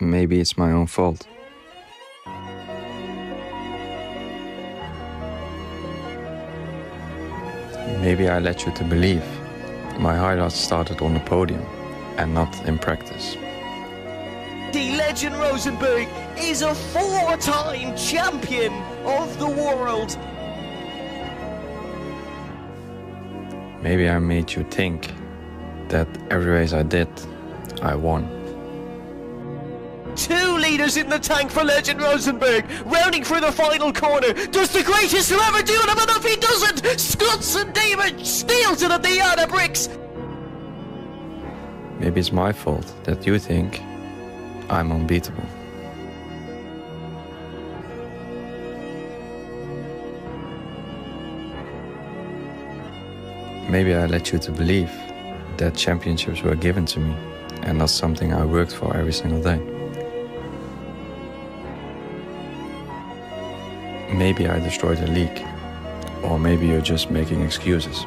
Maybe it's my own fault. Maybe I led you to believe my highlights started on the podium and not in practice. The legend Rosenberg is a 4-time champion of the world. Maybe I made you think that every race I did, I won. 2 litres in the tank for legend Rosenberg, rounding for the final corner. Does the greatest to ever do it, but if he doesn't, Scutts and David steals it at the yard of bricks. Maybe it's my fault that you think I'm unbeatable. Maybe I led you to believe that championships were given to me and not something I worked for every single day. Maybe I destroyed the league, or maybe you're just making excuses.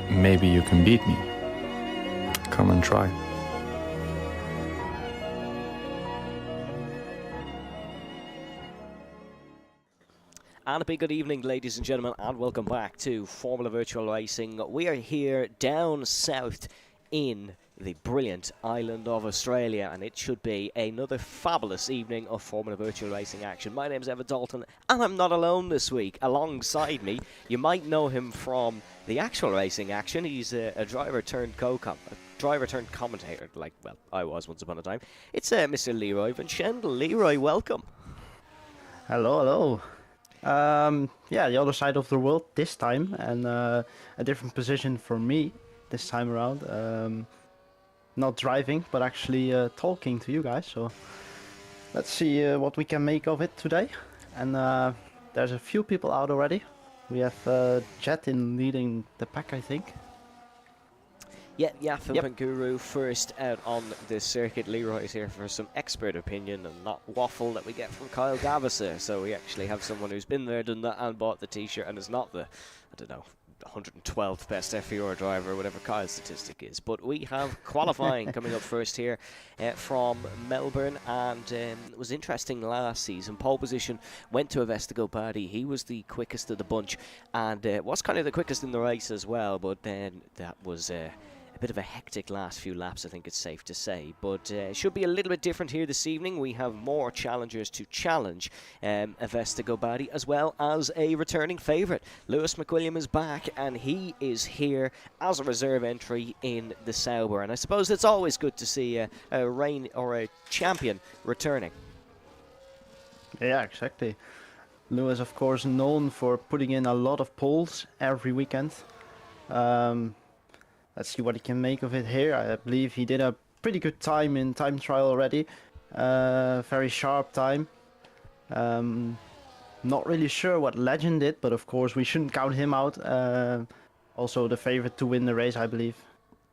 Maybe you can beat me. Come and try. And a big good evening, ladies and gentlemen, and welcome back to Formula Virtual Racing. We are here down south in the brilliant island of Australia, and it should be another fabulous evening of Formula Virtual Racing action. My name is Evan Dalton, and I'm not alone this week. Alongside me, you might know him from the actual racing action. He's a driver turned commentator, like, well, I was once upon a time. It's Mr. Leroy Van Schendel. Leroy, welcome. Hello. Yeah, the other side of the world this time, and a different position for me this time around. Not driving, but actually talking to you guys. So let's see what we can make of it today. And there's a few people out already. We have Jet in leading the pack, I think. Yeah, Yaffa Guru first out on the circuit. Leroy is here for some expert opinion and not waffle that we get from Kyle Gavasser. So we actually have someone who's been there, done that, and bought the t-shirt, and is not the, 112th best FVR driver, whatever Kyle's statistic is. But we have qualifying coming up first here from Melbourne, and it was interesting last season. Pole position went to Avesta Gopadi. He was the quickest of the bunch, and was kind of the quickest in the race as well, but then that was a bit of a hectic last few laps, I think it's safe to say. But it should be a little bit different here this evening. We have more challengers to challenge Avesta Gopadi, as well as a returning favourite. Lewis McWilliam is back, and he is here as a reserve entry in the Sauber. And I suppose it's always good to see a reign or a champion returning. Yeah, exactly. Lewis, of course, known for putting in a lot of poles every weekend. Let's see what he can make of it here. I believe he did a pretty good time in time trial already. Very sharp time. Not really sure what Legend did, but of course we shouldn't count him out. Also the favorite to win the race, I believe.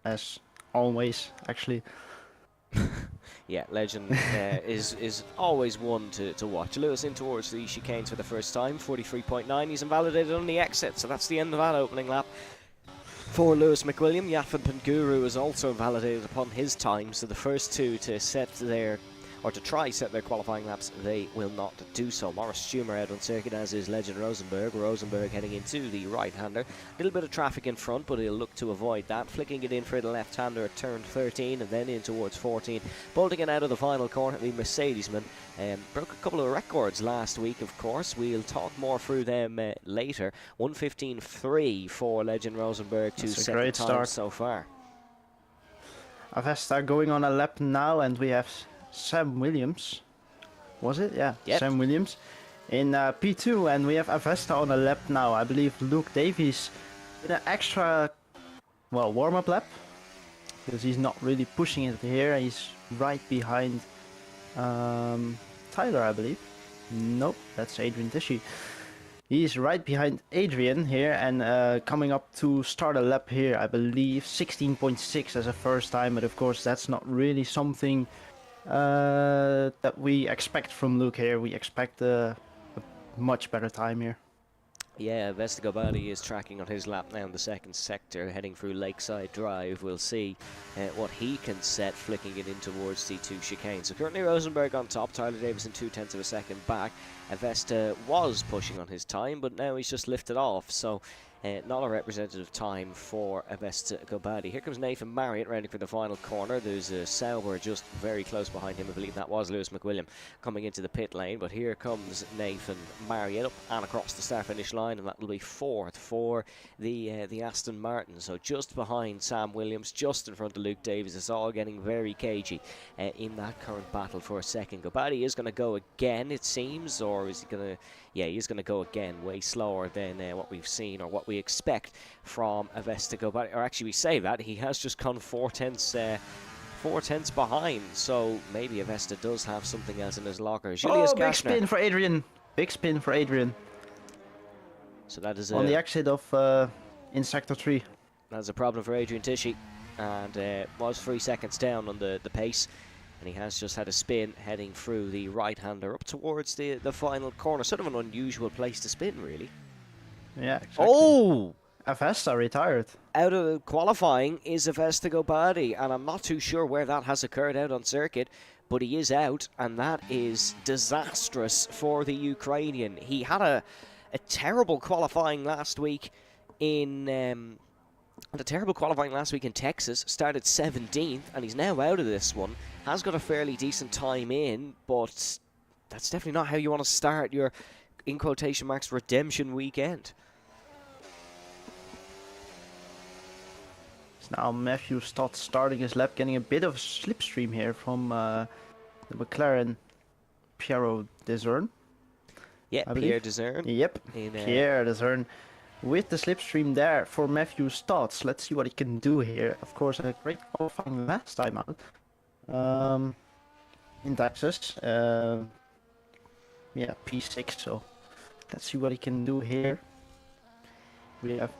As always, actually. Yeah, Legend is always one to watch. Lewis in towards the chicanes for the first time, 43.9. He's invalidated on the exit, so that's the end of that opening lap. For Lewis McWilliam, Yaffa Guru is also validated upon his time, so the first two to try set their qualifying laps, they will not do so. Morris Stumer out on circuit, as is Legend Rosenberg. Rosenberg heading into the right-hander. A little bit of traffic in front, but he'll look to avoid that. Flicking it in for the left-hander at turn 13 and then in towards 14. Bolting it out of the final corner, the Mercedesman broke a couple of records last week, of course. We'll talk more through them later. 1:15.3 for Legend Rosenberg to That's a second great time start so far. Avesta going on a lap now, and we have Sam Williams, was it? Yeah, yep. Sam Williams in P2, and we have Avesta on a lap now. I believe Luke Davies in an extra, warm-up lap, because he's not really pushing it here. He's right behind Tyler, I believe. Nope, that's Adrian Tishy. He's right behind Adrian here, and coming up to start a lap here, I believe 16.6 as a first time, but of course that's not really something that we expect from Luke here. We expect a much better time here. Yeah, Vestigobadi is tracking on his lap now in the second sector, heading through Lakeside Drive. We'll see what he can set, flicking it in towards the 2 chicane. So currently Rosenberg on top, Tyler Davison 0.2 of a second back. Vesta was pushing on his time, but now he's just lifted off. So not a representative time for Vestigobadi. Here comes Nathan Marriott rounding for the final corner. There's a Sauber just very close behind him. I believe that was Lewis McWilliam coming into the pit lane. But here comes Nathan Marriott up and across the start-finish line, and that will be 4th for the Aston Martin. So just behind Sam Williams, just in front of Luke Davies. It's all getting very cagey in that current battle for a second. Gobadi is going to go again, it seems, or is he going to... Yeah, he's going to go again, way slower than what we've seen or what we expect from Vestigobadi. Or actually, we say that he has just gone 4/10 behind. So maybe Avesta does have something else in his locker. Julius big spin for Adrian. Big spin for Adrian. So that is on the exit of in sector 3. That's a problem for Adrian Tishy, and was 3 seconds down on the pace. And he has just had a spin heading through the right-hander up towards the final corner. Sort of an unusual place to spin, really. Yeah, exactly. Oh! Avesta retired. Out of qualifying is Vestigobadi, and I'm not too sure where that has occurred out on circuit, but he is out, and that is disastrous for the Ukrainian. He had a terrible qualifying last week in... Texas, started 17th, and he's now out of this one. Has got a fairly decent time in, but that's definitely not how you want to start your, in quotation marks, redemption weekend. So now Matthew Stott starting his lap, getting a bit of a slipstream here from the McLaren Piero Desern. Yeah, Pierre Desern. Yep, Pierre Desern. With the slipstream there for Matthew Stotts. Let's see what he can do here. Of course, a great qualifying last time out in Texas. Yeah, P6. So let's see what he can do here. We have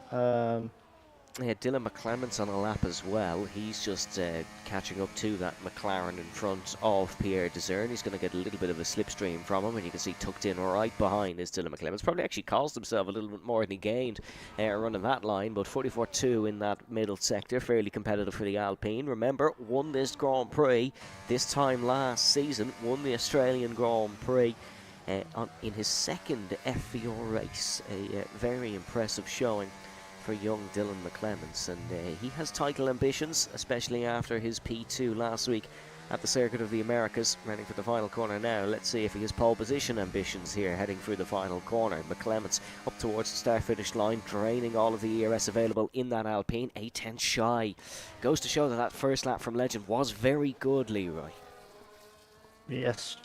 Dylan McClement's on a lap as well. He's just catching up to that McLaren in front of Pierre Desern. He's going to get a little bit of a slipstream from him, and you can see tucked in right behind is Dylan McClement's. Probably actually caused himself a little bit more than he gained running that line, but 44.2 in that middle sector, fairly competitive for the Alpine. Remember, won this Grand Prix this time last season, won the Australian Grand Prix in his second FVR race. A very impressive showing for young Dylan McClements, and he has title ambitions, especially after his P2 last week at the Circuit of the Americas, running for the final corner now. Let's see if he has pole position ambitions here, heading through the final corner. McClements up towards the start-finish line, draining all of the ERS available in that Alpine. 8/10 shy. Goes to show that that first lap from Legend was very good, Leroy. Yes.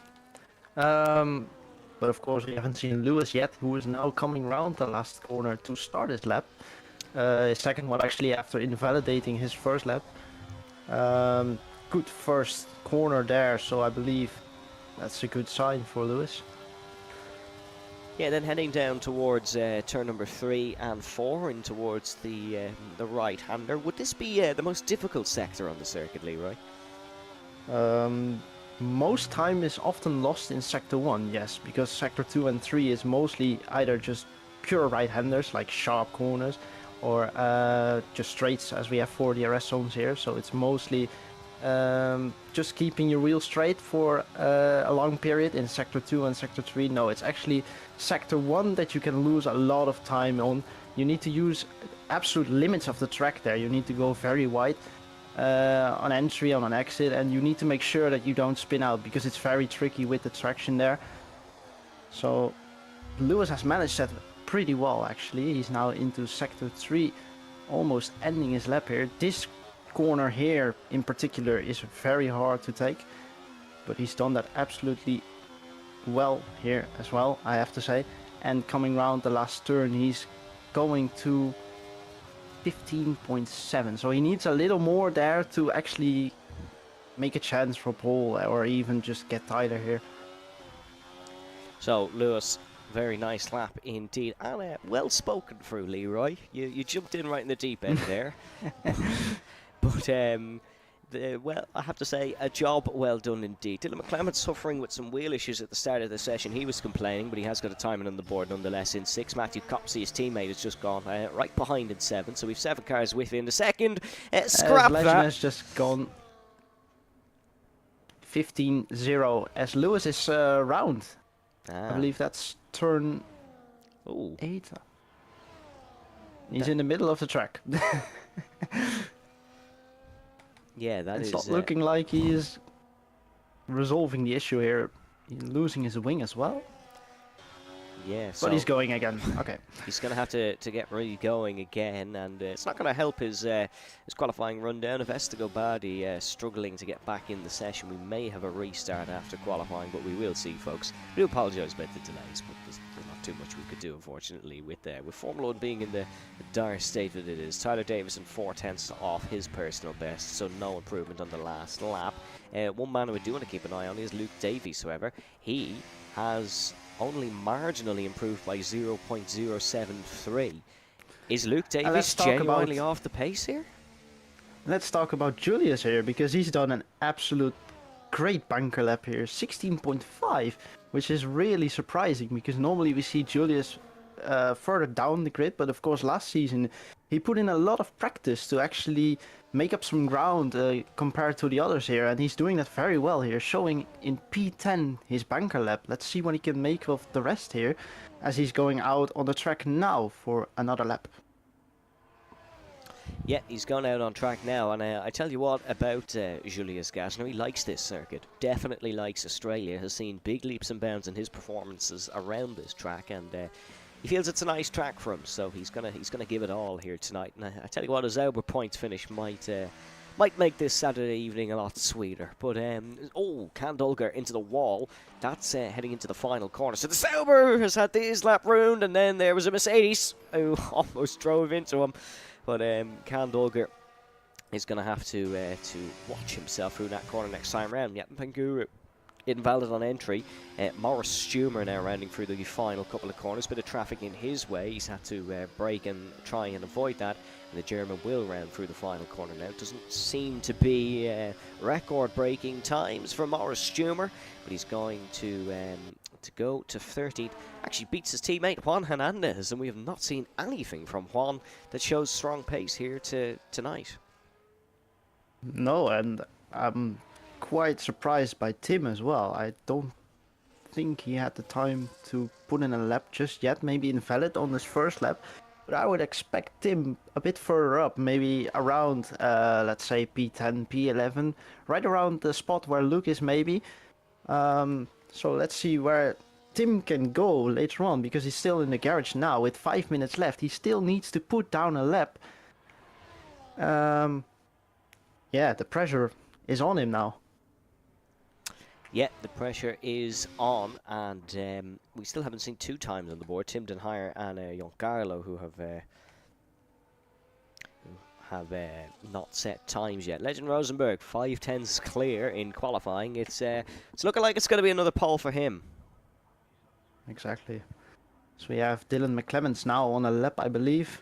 But of course we haven't seen Lewis yet, who is now coming round the last corner to start his lap. His second one actually after invalidating his first lap. Good first corner there, so I believe that's a good sign for Lewis. Yeah, then heading down towards turn number 3 and 4 in towards the right-hander. Would this be the most difficult sector on the circuit, Leroy? Most time is often lost in sector 1, yes, because sector 2 and 3 is mostly either just pure right-handers, like sharp corners, or just straights, as we have 4 DRS zones here. So it's mostly just keeping your wheel straight for a long period in sector 2 and sector 3. No, it's actually sector 1 that you can lose a lot of time on. You need to use absolute limits of the track there. You need to go very wide on entry, on an exit, and you need to make sure that you don't spin out, because it's very tricky with the traction there. So Lewis has managed that pretty well, actually. He's now into sector 3, almost ending his lap here. This corner here in particular is very hard to take, but he's done that absolutely well here as well, I have to say. And coming round the last turn, he's going to 15.7, so he needs a little more there to actually make a chance for pole, or even just get Tyler here. So Lewis, very nice lap indeed, and well spoken through, Leroy. You jumped in right in the deep end there. But well, I have to say, a job well done indeed. Dylan McClement suffering with some wheel issues at the start of the session. He was complaining, but he has got a timing on the board nonetheless in 6. Matthew Copsey, his teammate, has just gone right behind in 7. So we've 7 cars within the second. Scrap Legend that. has just gone 15-0 as Lewis is round. I believe that's turn 8. He's in the middle of the track. Yeah, that it's is... not looking like he is resolving the issue here. He's losing his wing as well. Yeah, but he's going again. Okay. He's going to have to get really going again, and it's not going to help his qualifying rundown. If Estegobadi struggling to get back in the session, we may have a restart after qualifying, but we will see, folks. We do apologise about the delays, but there's not too much we could do, unfortunately, with Formula 1 being in the dire state that it is. Tyler Davison 4/10 off his personal best, so no improvement on the last lap. One man who we do want to keep an eye on is Luke Davies, however. He has only marginally improved by 0.073. Is Luke Davies genuinely off the pace here? Let's talk about Julius here, because he's done an absolute great bunker lap here, 16.5, which is really surprising, because normally we see Julius further down the grid, but of course last season he put in a lot of practice to actually make up some ground compared to the others here, and he's doing that very well here, showing in P10 his bunker lap. Let's see what he can make of the rest here, as he's going out on the track now for another lap. Yeah, he's gone out on track now, and I tell you what about Julius Gasner, he likes this circuit, definitely likes Australia, has seen big leaps and bounds in his performances around this track, and he feels it's a nice track for him, so he's gonna give it all here tonight. And I tell you what, a Zauber points finish might make this Saturday evening a lot sweeter. But Kandolger into the wall. That's heading into the final corner. So the Zauber has had his lap ruined, and then there was a Mercedes who almost drove into him. But Kandolger is going to have to watch himself through that corner next time round. Yeah, Panguru invalid on entry. Morris Stumer now rounding through the final couple of corners. Bit of traffic in his way. He's had to brake and try and avoid that. And the German will round through the final corner now. It doesn't seem to be record-breaking times for Morris Stumer, but he's going to go to 13th. Actually beats his teammate Juan Hernandez, and we have not seen anything from Juan that shows strong pace here tonight. No, and I'm quite surprised by Tim as well. I don't think he had the time to put in a lap just yet, maybe invalid on his first lap, but I would expect Tim a bit further up, maybe around let's say P10, P11, right around the spot where Luke is maybe. So let's see where Tim can go later on, because he's still in the garage now with 5 minutes left. He still needs to put down a lap. Yeah, the pressure is on him now. Yeah, the pressure is on, and we still haven't seen 2 times on the board. Tim Denhire and Giancarlo, who have not set times yet. Legend Rosenberg, 5:10s clear in qualifying. It's looking like it's going to be another pole for him. Exactly. So we have Dylan McClements now on a lap, I believe,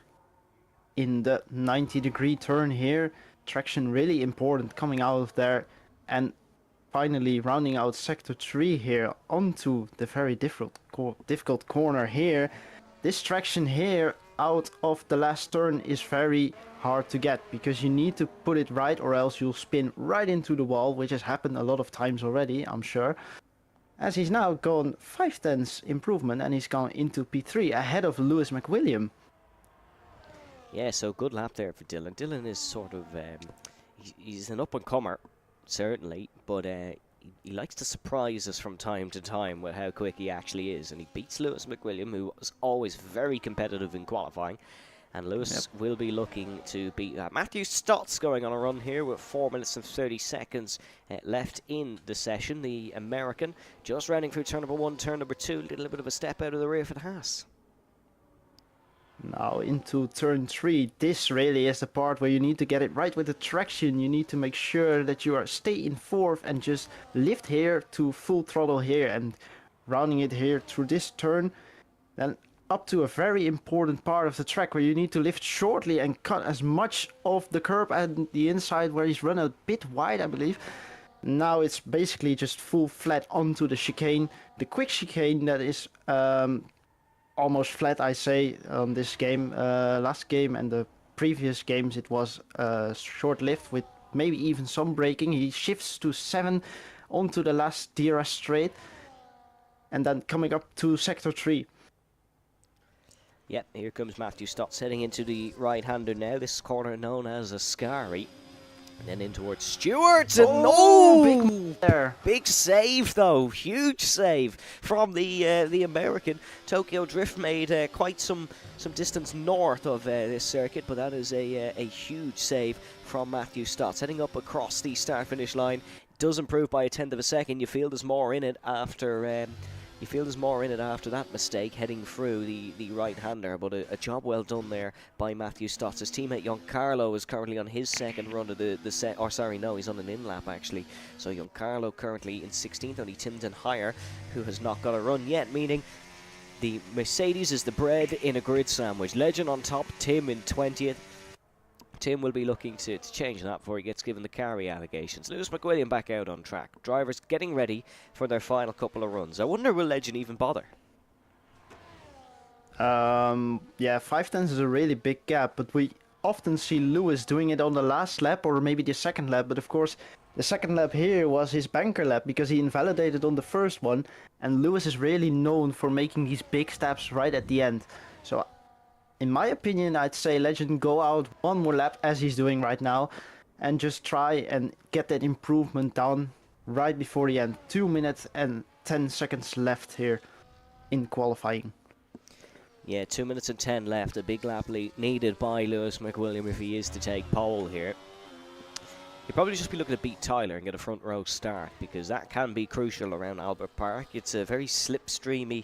in the 90-degree turn here. Traction really important coming out of there, and finally rounding out sector 3 here onto the very difficult corner here. This traction here out of the last turn is very hard to get, because you need to put it right or else you'll spin right into the wall, which has happened a lot of times already, I'm sure. As he's now gone 5/10 improvement, and he's gone into P3 ahead of Lewis McWilliam. Yeah, so good lap there for Dylan. Dylan is sort of, he's an up-and-comer, certainly, but he likes to surprise us from time to time with how quick he actually is, and he beats Lewis McWilliam, who was always very competitive in qualifying, and Lewis will be looking to beat that. Matthew Stott's going on a run here with 4 minutes and 30 seconds left in the session. The American just rounding through turn number 1, turn number 2, a little bit of a step out of the rear for the Haas. Now into turn 3. This really is the part where you need to get it right with the traction. You need to make sure that you stay in 4th and just lift here to full throttle here, and rounding it here through this turn. Then up to a very important part of the track where you need to lift shortly and cut as much of the curb and the inside where he's run a bit wide, I believe. Now it's basically just full flat onto the chicane. The quick chicane that is almost flat, I say, on this game. Last game and the previous games it was short-lived with maybe even some braking. He shifts to 7 onto the last DRS straight and then coming up to sector 3. Yep, here comes Matthew Stotts heading into the right-hander now. This corner known as Ascari. And then in towards Stewart. And big move there. Big save, though. Huge save from the American. Tokyo Drift made quite some distance north of this circuit, but that is a huge save from Matthew Stotts. Heading up across the start-finish line. Does improve by a tenth of a second. You feel there's more in it after... that mistake heading through the right-hander, but a job well done there by Matthew Stotts. His teammate Giancarlo is currently on his second run of the set. Or sorry, no, he's on an in-lap actually. So Giancarlo currently in 16th, only Timden higher, who has not got a run yet, meaning the Mercedes is the bread in a grid sandwich. Legend on top, Tim in 20th. Tim will be looking to change that before he gets given the carry allegations. Lewis McWilliam back out on track. Drivers getting ready for their final couple of runs. I wonder, will Legend even bother? Yeah, 5/10 is a really big gap, but we often see Lewis doing it on the last lap or maybe the second lap. But of course, the second lap here was his banker lap because he invalidated on the first one. And Lewis is really known for making these big steps right at the end. So in my opinion, I'd say Legend go out one more lap as he's doing right now and just try and get that improvement down right before the end. 2 minutes and 10 seconds left here in qualifying. Yeah, 2 minutes and 10 left. A big lap needed by Lewis McWilliam if he is to take pole here. He'll probably just be looking to beat Tyler and get a front row start because that can be crucial around Albert Park. It's a very slipstreamy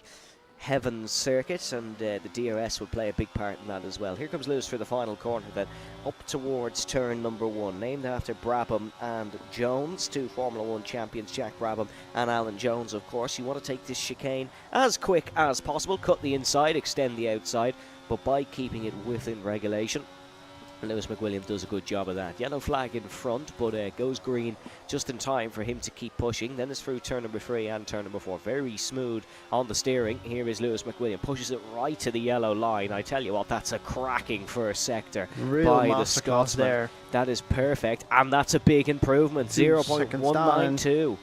Heaven circuit, and the DRS will play a big part in that as well. Here comes Lewis for the final corner then, up towards turn number 1, named after Brabham and Jones, 2 Formula 1 champions, Jack Brabham and Alan Jones, of course. You want to take this chicane as quick as possible, cut the inside, extend the outside, but by keeping it within regulation. Lewis McWilliam does a good job of that. Yellow flag in front, but goes green just in time for him to keep pushing. Then it's through turn number 3 and turn number 4. Very smooth on the steering. Here is Lewis McWilliam. Pushes it right to the yellow line. I tell you what, that's a cracking first sector by the Scotsman. There. That is perfect, and that's a big improvement. 0.192. So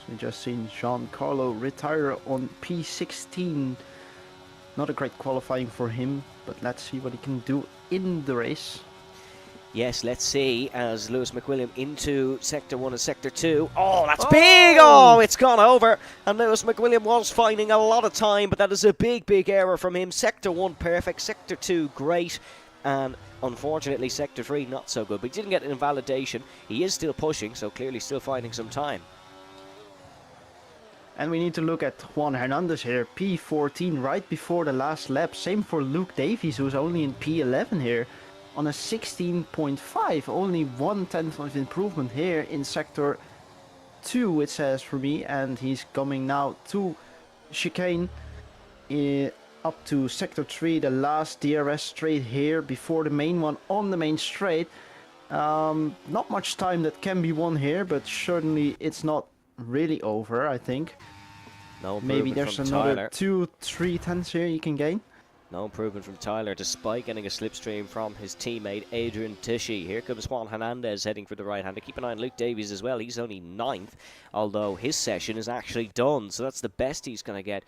we just seen Giancarlo retire on P16. Not a great qualifying for him, but let's see what he can do in the race. Yes, let's see, as Lewis McWilliam into Sector 1 and Sector 2. Oh, that's big! Oh, it's gone over. And Lewis McWilliam was finding a lot of time, but that is a big, big error from him. Sector 1, perfect. Sector 2, great. And unfortunately, Sector 3, not so good. But he didn't get an invalidation. He is still pushing, so clearly still finding some time. And we need to look at Juan Hernandez here, P14 right before the last lap. Same for Luke Davies, who's only in P11 here on a 16.5. Only 1/10 of improvement here in Sector 2, it says for me. And he's coming now to chicane up to Sector 3, the last DRS straight here before the main one on the main straight. Not much time that can be won here, but certainly it's not really over, I think. No improvement. Maybe there's from another Tyler. 2-3 tenths here you can gain. No improvement from Tyler, despite getting a slipstream from his teammate Adrian Tichy. Here comes Juan Hernandez heading for the right-hander. Keep an eye on Luke Davies as well. He's only 9th, although his session is actually done. So that's the best he's going to get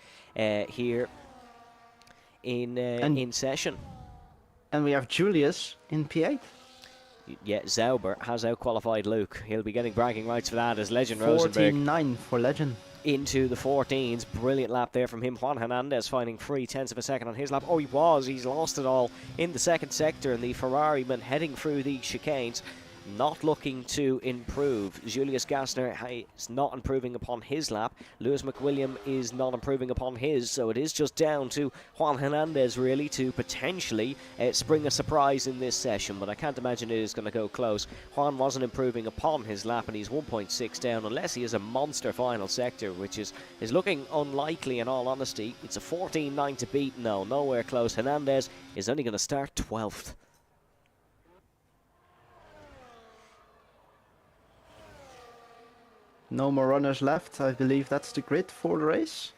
here in session. And we have Julius in P8. Yeah, Zauber has out-qualified Luke. He'll be getting bragging rights for that as Legend Rosenberg. 14.9 for Legend. Into the 14s. Brilliant lap there from him. Juan Hernandez finding 3/10 of a second on his lap. Oh, he's lost it all in the second sector, and the Ferrari man heading through the chicanes. not looking to improve. Julius Gassner is not improving upon his lap. Lewis McWilliam is not improving upon his, so it is just down to Juan Hernandez really to potentially spring a surprise in this session, but I can't imagine it is going to go close. Juan wasn't improving upon his lap, and he's 1.6 down unless he has a monster final sector, which is looking unlikely in all honesty. It's a 14.9 to beat. No, nowhere close. Hernandez is only going to start 12th. No more runners left. I believe that's the grid for the race.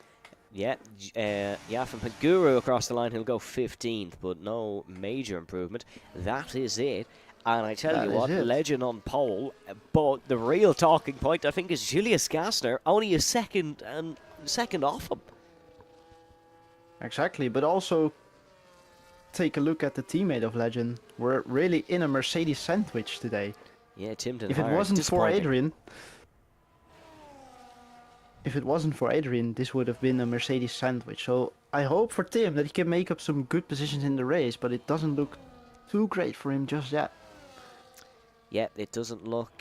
Yeah, Yafin Paguru across the line, he'll go 15th, but no major improvement. That is it. And I tell you what, Legend on pole, but the real talking point, I think, is Julius Gassner, only a second off him. Exactly, but also take a look at the teammate of Legend. We're really in a Mercedes sandwich today. Yeah, Timton. If it wasn't for Adrian... If it wasn't for Adrian, this would have been a Mercedes sandwich. So I hope for Tim that he can make up some good positions in the race, but it doesn't look too great for him just yet. Yeah, it doesn't look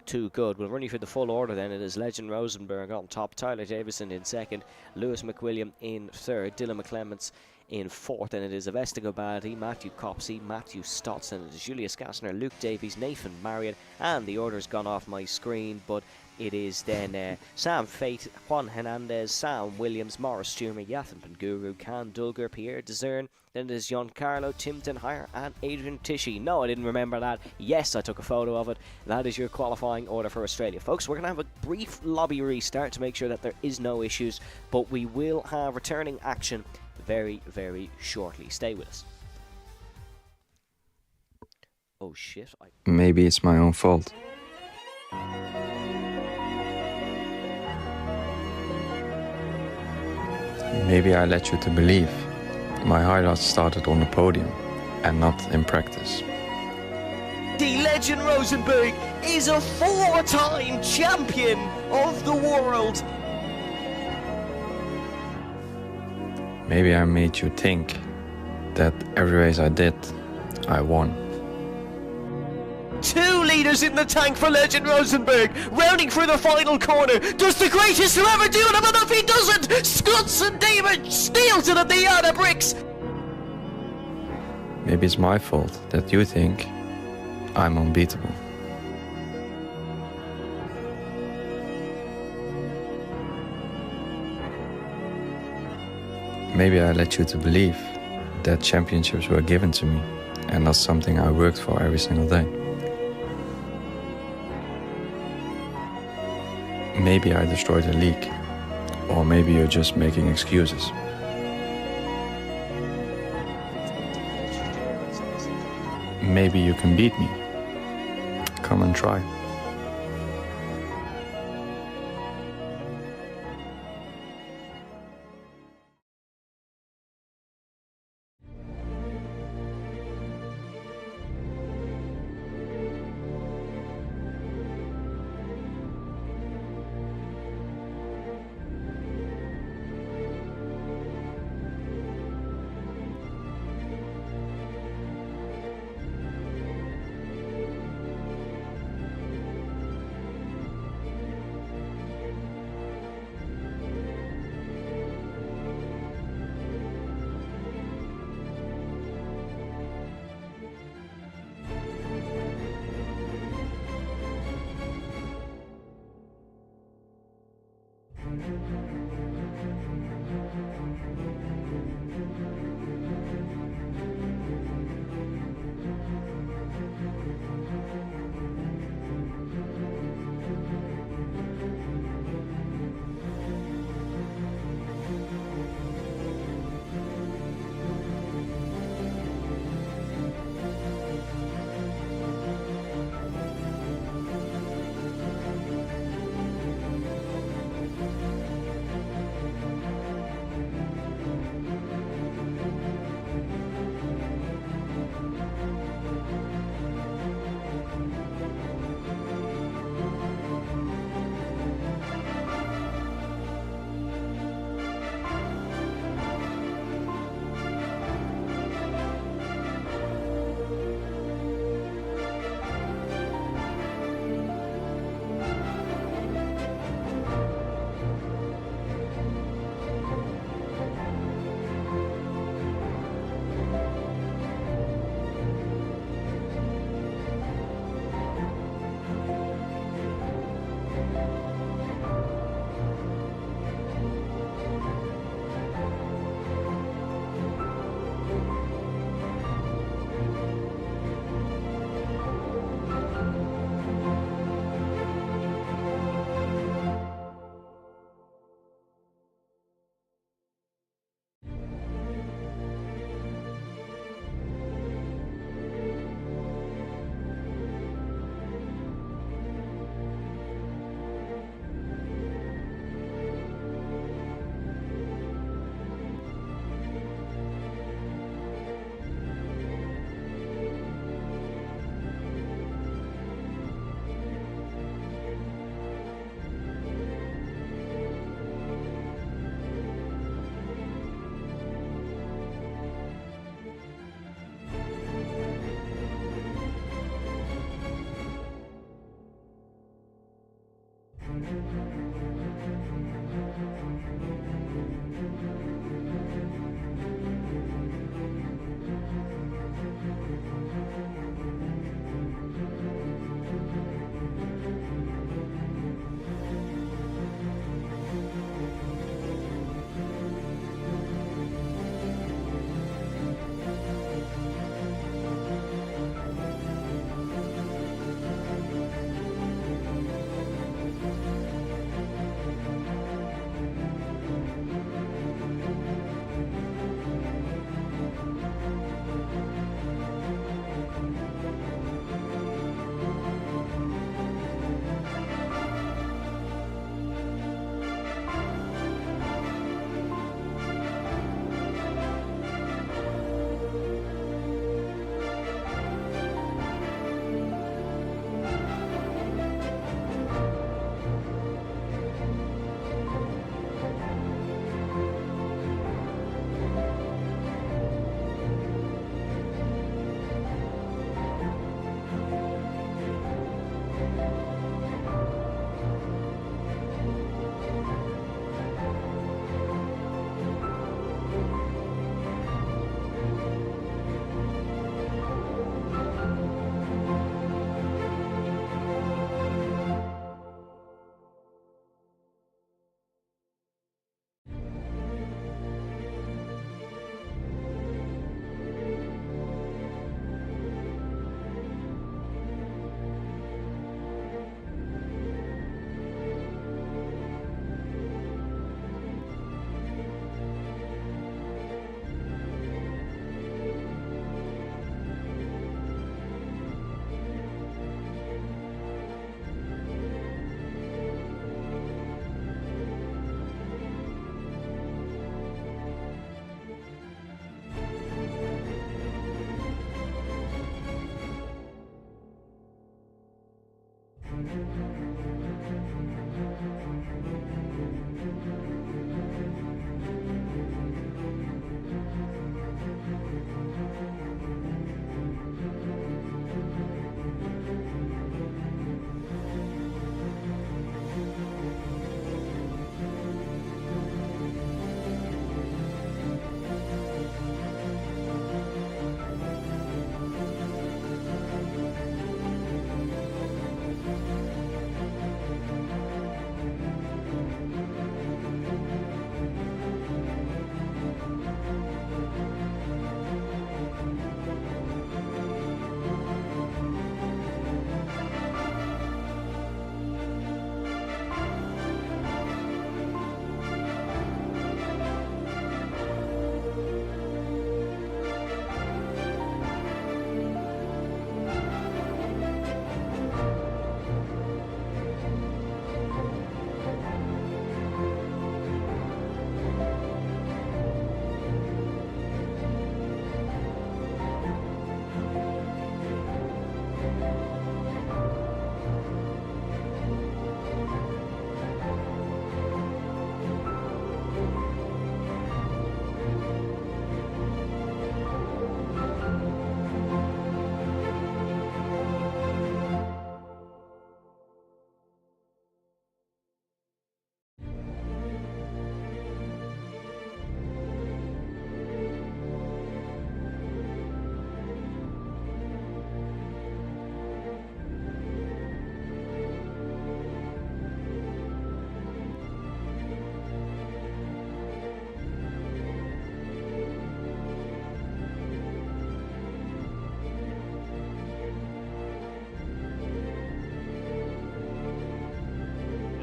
too good. We'll run you through the full order then. It is Legend Rosenberg on top, Tyler Davison in second, Lewis McWilliam in third, Dylan McClements in fourth, and it is Avesta Gobadi, Matthew Copsey, Matthew Stotts, and it is Julius Gassner, Luke Davies, Nathan Marriott, and the order's gone off my screen, but it is then Sam Fate, Juan Hernandez, Sam Williams, Morris Sturmer, Yathin Panguru, Can Dulger, Pierre Desern. Then there's Giancarlo, Timton Hire, and Adrian Tishy. No, I didn't remember that. Yes, I took a photo of it. That is your qualifying order for Australia. Folks, we're going to have a brief lobby restart to make sure that there is no issues, but we will have returning action very, very shortly. Stay with us. Oh, shit. Maybe it's my own fault. Maybe I led you to believe my highlights started on the podium and not in practice. The Legend Rosenberg is a 4-time champion of the world. Maybe I made you think that every race I did, I won. 2 litres in the tank for Legend Rosenberg, rounding through the final corner. Does the greatest to ever do it, but if he doesn't, Scutts and David steals it at the yard of bricks. Maybe it's my fault that you think I'm unbeatable. Maybe I led you to believe that championships were given to me and not something I worked for every single day. Maybe I destroyed the league, or maybe you're just making excuses. Maybe you can beat me. Come and try.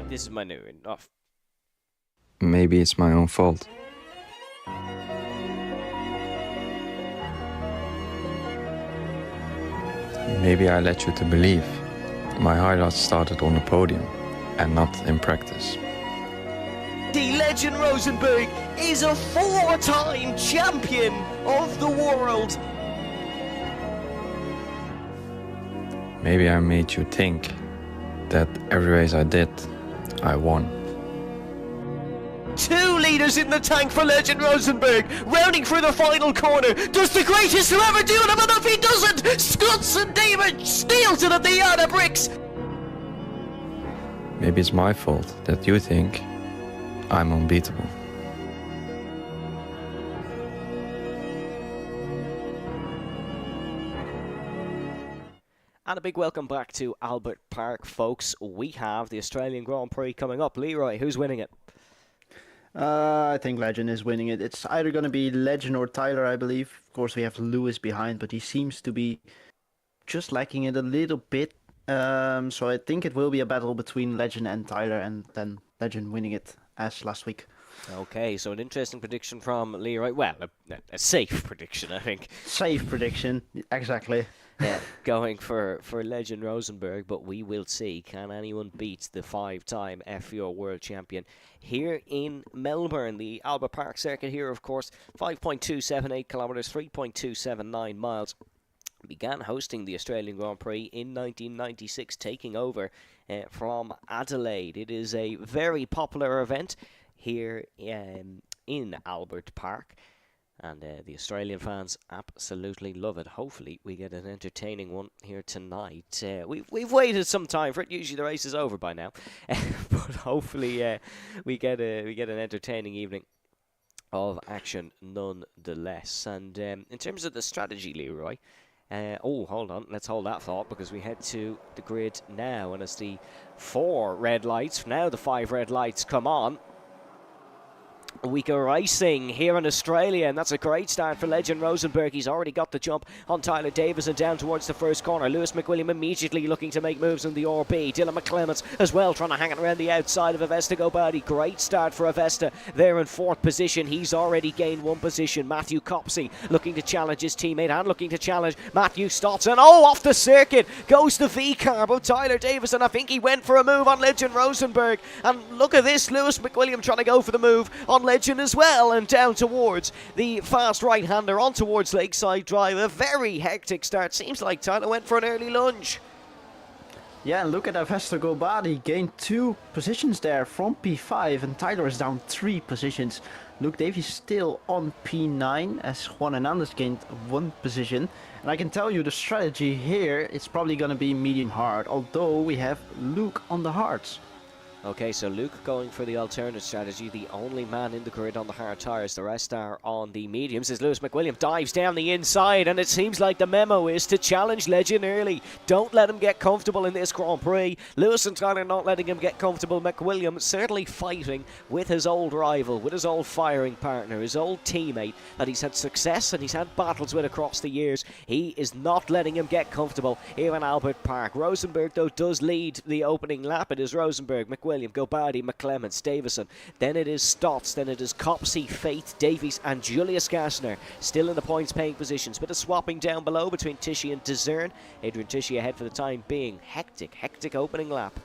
This is my new enough. Maybe it's my own fault. Maybe I led you to believe my highlights started on the podium and not in practice. The legend Rosenberg is a 4-time champion of the world. Maybe I made you think that every race I did, I won. 2 litres in the tank for legend Rosenberg, rounding through the final corner. Does the greatest who ever do it, but if he doesn't, Scutz and David steals it at the yard of bricks. maybe it's my fault that you think I'm unbeatable. And a big welcome back to Albert Park, folks. We have the Australian Grand Prix coming up. Leroy, who's winning it? I think Legend is winning it. It's either going to be Legend or Tyler, I believe. Of course, we have Lewis behind, but he seems to be just lacking it a little bit. So I think it will be a battle between Legend and Tyler, and then Legend winning it as last week. Okay, so an interesting prediction from Leroy. Well, a safe prediction, I think. Safe prediction, exactly. Yeah, going for Legend Rosenberg, but we will see. Can anyone beat the 5-time FVR World Champion here in Melbourne? The Albert Park circuit here, of course, 5.278 kilometres, 3.279 miles. Began hosting the Australian Grand Prix in 1996, taking over from Adelaide. It is a very popular event here in Albert Park. And the Australian fans absolutely love it. Hopefully we get an entertaining one here tonight. We've waited some time for it. Usually the race is over by now. But hopefully we get an entertaining evening of action nonetheless. And in terms of the strategy, Leroy, hold on. Let's hold that thought because we head to the grid now. And as the 4 red lights, now the 5 red lights come on, we go racing here in Australia, and that's a great start for Legend Rosenberg. He's already got the jump on Tyler Davis and down towards the first corner. Lewis McWilliam immediately looking to make moves in the RB. Dylan McClements as well, trying to hang it around the outside of Avesta Gobadi. Great start for Avesta there in 4th position. He's already gained 1 position. Matthew Copsey looking to challenge his teammate and looking to challenge Matthew Stotts. And off the circuit goes the V-carb of Tyler Davis, and I think he went for a move on Legend Rosenberg. And look at this, Lewis McWilliam trying to go for the move on Legend as well, and down towards the fast right-hander on towards Lakeside Drive. A very hectic start. Seems like Tyler went for an early lunge. Yeah, and look at Avesta Gobadi, gained 2 positions there from P5, and Tyler is down 3 positions. Luke Davies still on P9 as Juan Hernandez gained 1 position. And I can tell you the strategy here is probably going to be medium hard, although we have Luke on the hards. Okay, so Luke going for the alternate strategy, the only man in the grid on the hard tyres. The rest are on the mediums as Lewis McWilliam dives down the inside, and it seems like the memo is to challenge Legend early. Don't let him get comfortable in this Grand Prix. Lewis and Tyler not letting him get comfortable. McWilliam certainly fighting with his old rival, with his old firing partner, his old teammate that he's had success and he's had battles with across the years. He is not letting him get comfortable here in Albert Park. Rosenberg, though, does lead the opening lap. It is Rosenberg, McWilliam, Gobadi, McClements, Davison. Then it is Stotts. Then it is Copsey, Faith, Davies and Julius Gassner still in the points paying positions. Bit of swapping down below between Tishy and Dezern. Adrian Tishy ahead for the time being. Hectic opening lap.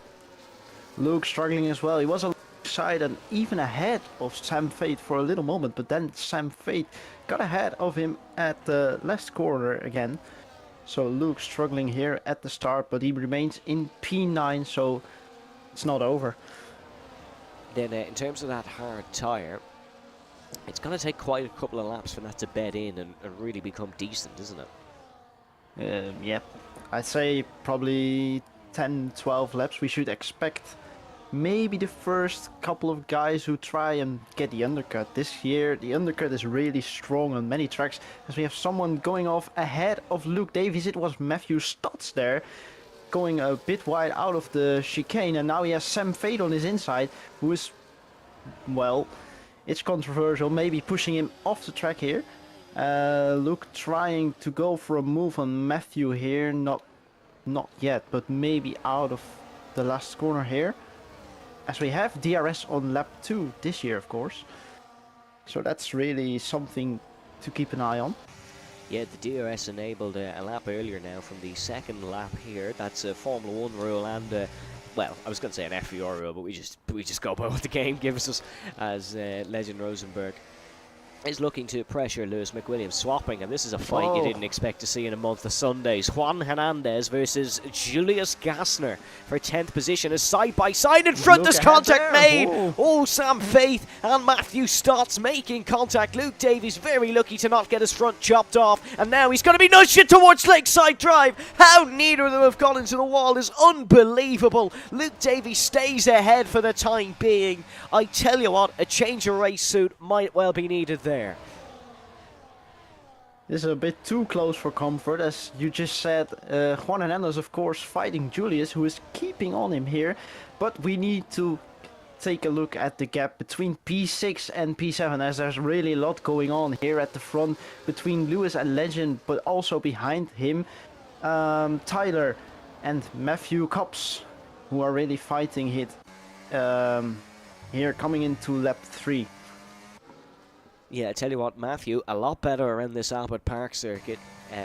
Luke struggling as well. He was alongside and even ahead of Sam Fate for a little moment, but then Sam Fate got ahead of him at the left corner again. So Luke struggling here at the start, but he remains in P9, so it's not over. Then in terms of that hard tyre, it's going to take quite a couple of laps for that to bed in and really become decent, isn't it? Yeah, I'd say probably 10-12 laps. We should expect maybe the first couple of guys who try and get the undercut. This year the undercut is really strong on many tracks, as we have someone going off ahead of Luke Davies. It was Matthew Stotts there, going a bit wide out of the chicane, and now he has Sam Fate on his inside, who is, well, it's controversial, maybe pushing him off the track here. Luke trying to go for a move on Matthew here, not yet, but maybe out of the last corner here, as we have DRS on lap 2 this year, of course. So that's really something to keep an eye on. Yeah, the DRS enabled a lap earlier now from the second lap here. That's a Formula 1 rule and, well, I was going to say an FVR rule, but we just go by what the game gives us as Legend Rosenberg is looking to pressure Lewis McWilliams, swapping, and this is a fight you didn't expect to see in a month of Sundays. Juan Hernandez versus Julius Gassner for 10th position, is side by side in front. There's contact made. Oh, Sam Faith and Matthew Stotts making contact. Luke Davies very lucky to not get his front chopped off, and now he's going to be nudged in towards Lakeside Drive. How neither of them have gone into the wall is unbelievable. Luke Davies stays ahead for the time being. I tell you what, a change of race suit might well be needed there. This is a bit too close for comfort, as you just said. Juan Hernandez, of course, fighting Julius, who is keeping on him here. But we need to take a look at the gap between P6 and P7, as there's really a lot going on here at the front between Lewis and Legend, but also behind him, Tyler and Matthew Cops, who are really fighting it here coming into lap 3. Yeah, I tell you what, Matthew, a lot better around this Albert Park circuit.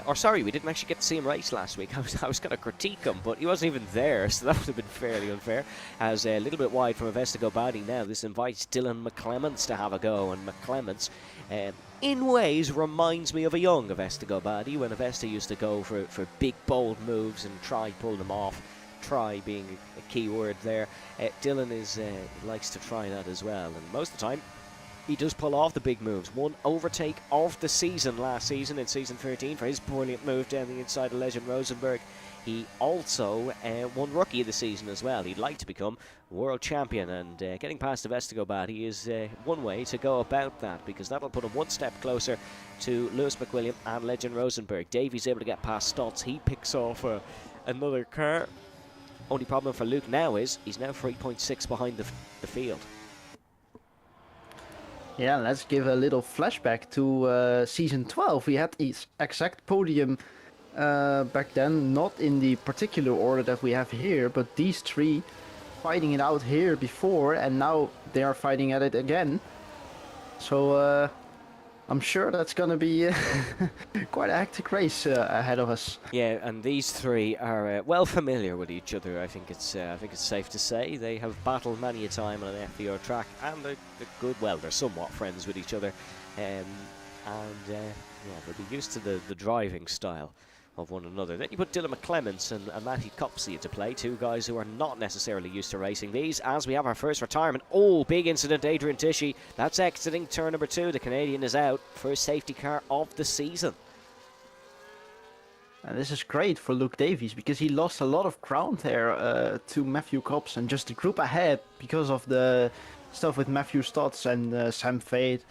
Or sorry, we didn't actually get to see him race last week. I was going to critique him, but he wasn't even there, so that would have been fairly unfair. As a little bit wide from Avesta Badi now, this invites Dylan McClements to have a go, and McClements, in ways, reminds me of a young Avesta Badi, when Avesta used to go for big, bold moves and try pull them off. Try being a key word there. Dylan likes to try that as well, and most of the time, he does pull off the big moves. One overtake of the season last season in season 13 for his brilliant move down the inside of Legend Rosenberg. He also won Rookie of the Season as well. He'd like to become world champion, and getting past the Vestigobat is one way to go about that, because that'll put him one step closer to Lewis McWilliam and Legend Rosenberg. Davey's able to get past Stotts. He picks off another car. Only problem for Luke now is he's now 3.6 behind the field. Yeah, let's give a little flashback to season 12. We had the exact podium back then, not in the particular order that we have here, but these three fighting it out here before, and now they are fighting at it again. So I'm sure that's gonna be quite a hectic race ahead of us. Yeah, and these three are well familiar with each other. I think it's safe to say they have battled many a time on an FVR track, and they're good. Well, they're somewhat friends with each other, yeah, they'll be used to the driving style of one another. Then you put Dylan McClements and Matty Copsey into play, two guys who are not necessarily used to racing these, as we have our first retirement. Oh, big incident, Adrian Tishy. That's exiting turn number 2. The Canadian is out. First safety car of the season. And this is great for Luke Davies, because he lost a lot of ground there to Matthew Cops and just the group ahead because of the stuff with Matthew Stotts and Sam Fade.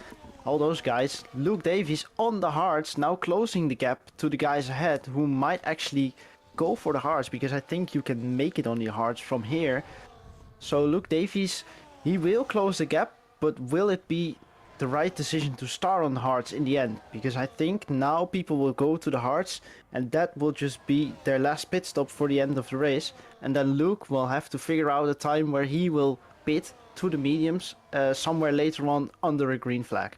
All those guys. Luke Davies on the hards, now closing the gap to the guys ahead who might actually go for the hards, because I think you can make it on the hards from here. So Luke Davies, he will close the gap, but will it be the right decision to start on the hards in the end? Because I think now people will go to the hards, and that will just be their last pit stop for the end of the race. And then Luke will have to figure out a time where he will pit to the mediums somewhere later on under a green flag.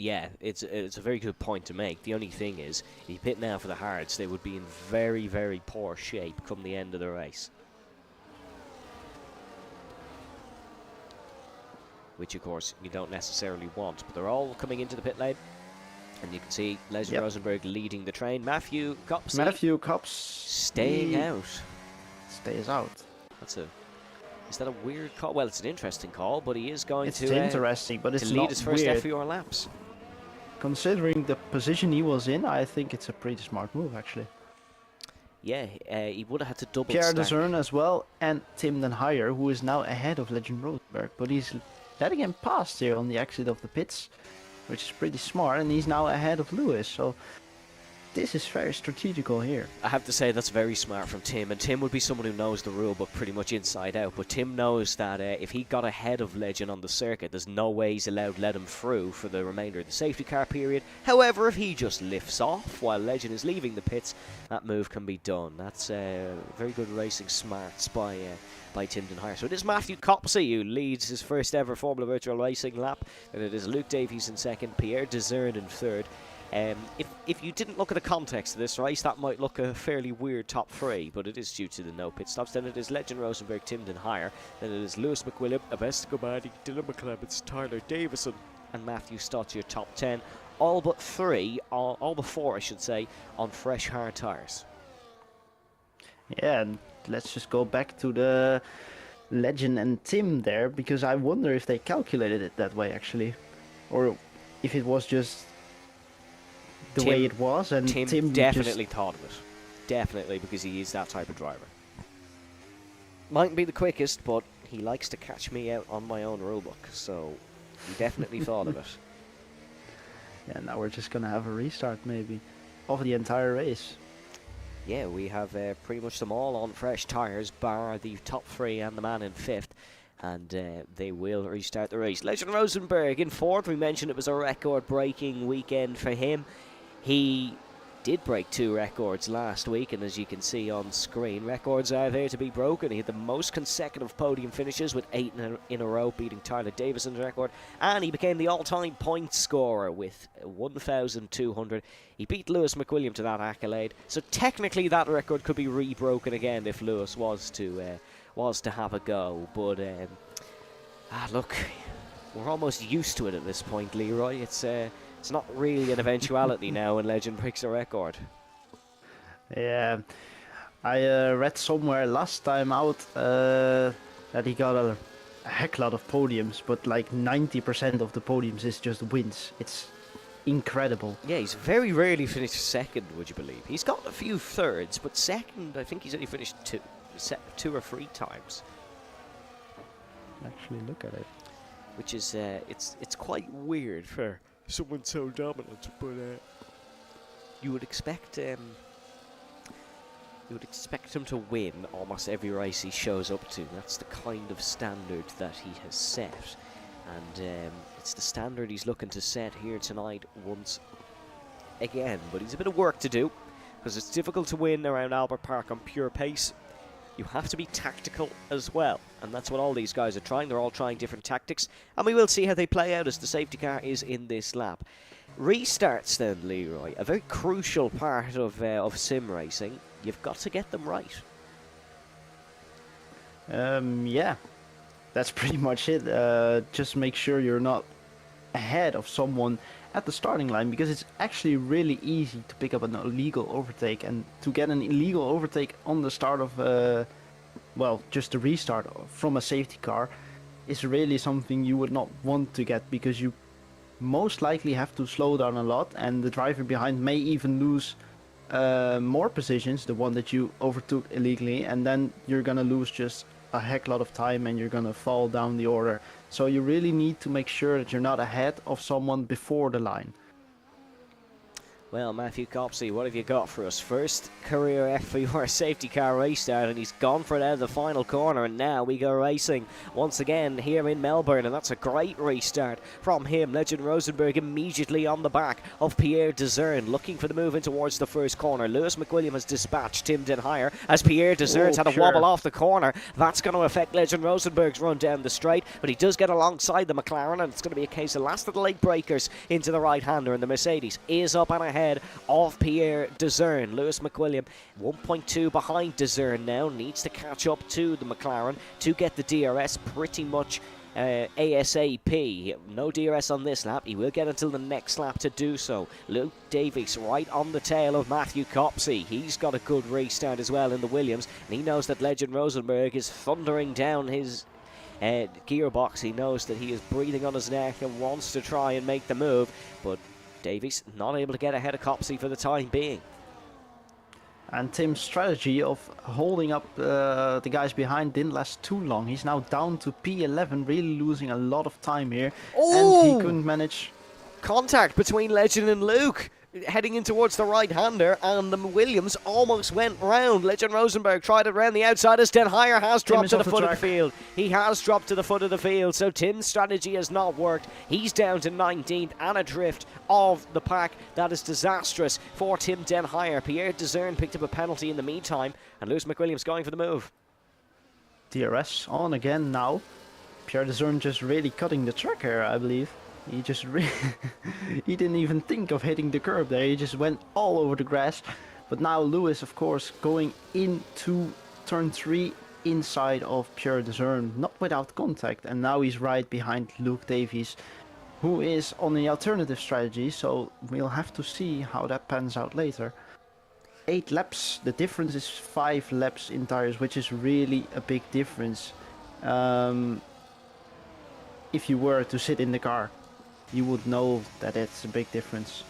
Yeah, it's a very good point to make. The only thing is, if you pit now for the hards, they would be in very, very poor shape come the end of the race. Which, of course, you don't necessarily want. But they're all coming into the pit lane. And you can see Leslie Rosenberg leading the train. Matthew Cops staying out. Stays out. Is that a weird call? Well, it's an interesting call, but he is going to interesting, but it's to lead his first FVR laps. Considering the position he was in, I think it's a pretty smart move, actually. Yeah, he would have had to double Pierre stack. Desern as well, and Tim Den Heyer, who is now ahead of Legend Rosenberg, but he's letting him pass here on the exit of the pits, which is pretty smart, and he's now ahead of Lewis, so this is very strategical here. I have to say that's very smart from Tim, and Tim would be someone who knows the rule book pretty much inside out, but Tim knows that if he got ahead of Legend on the circuit, there's no way he's allowed to let him through for the remainder of the safety car period. However, if he just lifts off while Legend is leaving the pits, that move can be done. That's very good racing smarts by Tim Den Heyer. So it is Matthew Copsey who leads his first ever Formula Virtual Racing lap, and it is Luke Davies in second, Pierre Desern in third. If you didn't look at the context of this race, that might look a fairly weird top 3, but it is due to the no pit stops. Then it is Legend Rosenberg, Tim Den Heyer. Then it is Lewis McWilliam, Avesta Gomadi, Dylan McClements, Tyler Davison, and Matthew Stott's your top 10. All but four, I should say, on fresh hard tyres. Yeah, and let's just go back to the Legend and Tim there, because I wonder if they calculated it that way actually, or if it was just the way it was, and Tim definitely thought of it. Definitely, because he is that type of driver. Mightn't be the quickest, but he likes to catch me out on my own rulebook, so he definitely thought of it. Yeah, now we're just gonna have a restart maybe of the entire race. Yeah, we have pretty much them all on fresh tyres, bar the top three and the man in fifth, and they will restart the race. Legend Rosenberg in fourth. We mentioned it was a record-breaking weekend for him. He did break 2 records last week, and as you can see on screen, records are there to be broken. He had the most consecutive podium finishes with 8 in a row, beating Tyler Davison's record, and he became the all-time point scorer with 1,200. He beat Lewis McWilliam to that accolade, so technically that record could be re-broken again if Lewis was to have a go. But look, we're almost used to it at this point, Leroy. It's not really an eventuality now when Legend breaks a record. Yeah, I read somewhere last time out that he got a heck lot of podiums, but like 90% of the podiums is just wins. It's incredible. Yeah, he's very rarely finished second, would you believe? He's got a few thirds, but second, I think he's only finished two or three times. Actually, look at it. Which is, it's quite weird for someone so dominant, but you would expect him to win almost every race he shows up to. That's the kind of standard that he has set, and it's the standard he's looking to set here tonight once again. But he's a bit of work to do, because it's difficult to win around Albert Park on pure pace. You have to be tactical as well, and that's what all these guys are trying. They're all trying different tactics, and we will see how they play out as the safety car is in this lap. Restarts then, Leroy, a very crucial part of sim racing. You've got to get them right. Yeah, that's pretty much it. Just make sure you're not ahead of someone at the starting line, because it's actually really easy to pick up an illegal overtake, and to get an illegal overtake on the start of just a restart from a safety car is really something you would not want to get, because you most likely have to slow down a lot, and the driver behind may even lose more positions, the one that you overtook illegally, and then you're gonna lose just a heck lot of time and you're gonna fall down the order. So you really need to make sure that you're not ahead of someone before the line. Well, Matthew Copsey, what have you got for us? First career FVR safety car race start, and he's gone for it out of the final corner, and now we go racing once again here in Melbourne, and that's a great restart from him. Legend Rosenberg immediately on the back of Pierre Dezern, looking for the move in towards the first corner. Lewis McWilliam has dispatched Tim Denhire as Pierre Dezern's had a wobble off the corner. That's going to affect Legend Rosenberg's run down the straight, but he does get alongside the McLaren, and it's going to be a case of last of the late breakers into the right-hander, and the Mercedes is up and ahead of Pierre Dezern. Lewis McWilliam 1.2 behind Dezern now, needs to catch up to the McLaren to get the DRS pretty much ASAP. No DRS on this lap. He will get until the next lap to do so. Luke Davies right on the tail of Matthew Copsey. He's got a good restart as well in the Williams, and he knows that Legend Rosenberg is thundering down his gearbox. He knows that he is breathing on his neck and wants to try and make the move, but Davies not able to get ahead of Copsey for the time being. And Tim's strategy of holding up the guys behind didn't last too long. He's now down to P11, really losing a lot of time here. Oh! And he couldn't manage. Contact between Legend and Luke, heading in towards the right-hander, and the Williams almost went round. Legend Rosenberg tried it round the outside as Denhire has dropped to the foot of the field. He has dropped to the foot of the field, so Tim's strategy has not worked. He's down to 19th and adrift of the pack. That is disastrous for Tim Denhire. Pierre Dezern picked up a penalty in the meantime, and Lewis McWilliams going for the move. DRS on again now. Pierre Dezern just really cutting the track here, I believe. He just he didn't even think of hitting the curb there. He just went all over the grass. But now Lewis, of course, going into turn 3 inside of Pierre Dezern, not without contact. And now he's right behind Luke Davies. who is on the alternative strategy, so we'll have to see how that pans out later. 8 laps, the difference is 5 laps in tires, which is really a big difference. If you were to sit in the car, you would know that it's a big difference.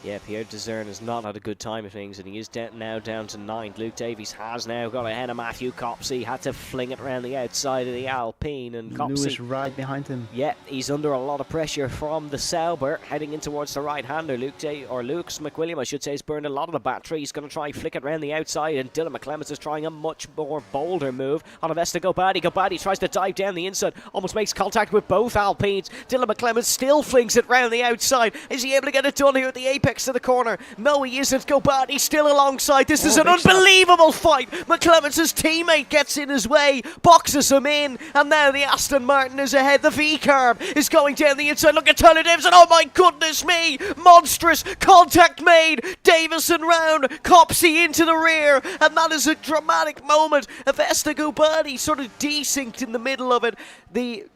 Yeah, Pierre Dezern has not had a good time of things, and he is now down to 9th. Luke Davies has now got ahead of Matthew Copsey, had to fling it around the outside of the Alpine, and Copsey... Lewis right behind him. Yeah, he's under a lot of pressure from the Sauber, heading in towards the right-hander. Lukes McWilliam, I should say, has burned a lot of the battery. He's going to try flick it around the outside, and Dylan McClements is trying a much more bolder move on Avesta Gobadi. Gobadi tries to dive down the inside, almost makes contact with both Alpines. Dylan McClements still flings it round the outside. Is he able to get it done here at the apex to the corner? No, he isn't. Gobadi still alongside. This is an unbelievable fight. McClements' teammate gets in his way, boxes him in, and now the Aston Martin is ahead. The V-carb is going down the inside. Look at Tyler Davison. Oh my goodness me! Monstrous contact made. Davison round, Copsey into the rear, and that is a dramatic moment. Avesta Gobadi sort of desynced in the middle of it. The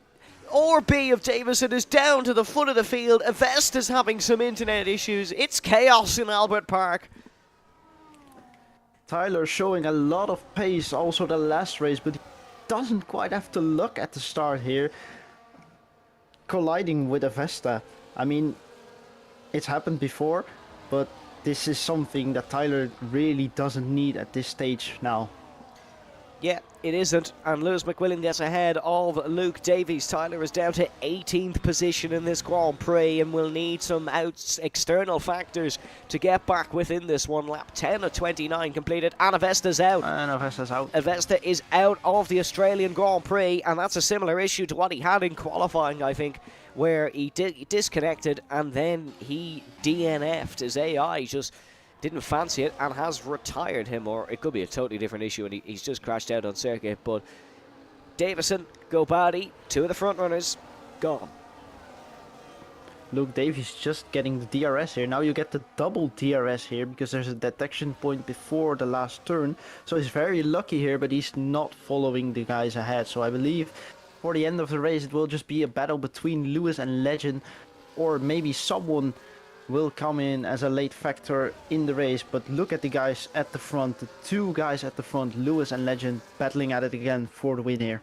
RB of Davison is down to the foot of the field. Avesta's having some internet issues. It's chaos in Albert Park. Tyler showing a lot of pace also the last race, but he doesn't quite have to look at the start here. Colliding with Avesta. I mean, it's happened before, but this is something that Tyler really doesn't need at this stage now. Yeah, it isn't, and Lewis McWilliam gets ahead of Luke Davies. Tyler is down to 18th position in this Grand Prix and will need some external factors to get back within this one lap. 10 of 29 completed, and Avesta's out. And Avesta's out. Avesta is out of the Australian Grand Prix, and that's a similar issue to what he had in qualifying, I think, where he disconnected and then he DNF'd. His AI just didn't fancy it and has retired him, or it could be a totally different issue and he's just crashed out on circuit. But Davison, Gobadi, 2 of the front runners, gone. Luke Davies just getting the DRS here. Now you get the double DRS here because there's a detection point before the last turn. So he's very lucky here, but he's not following the guys ahead. So I believe for the end of the race it will just be a battle between Lewis and Legend, or maybe someone will come in as a late factor in the race. But look at the guys at the front, the 2 guys at the front, Lewis and Legend, battling at it again for the win here.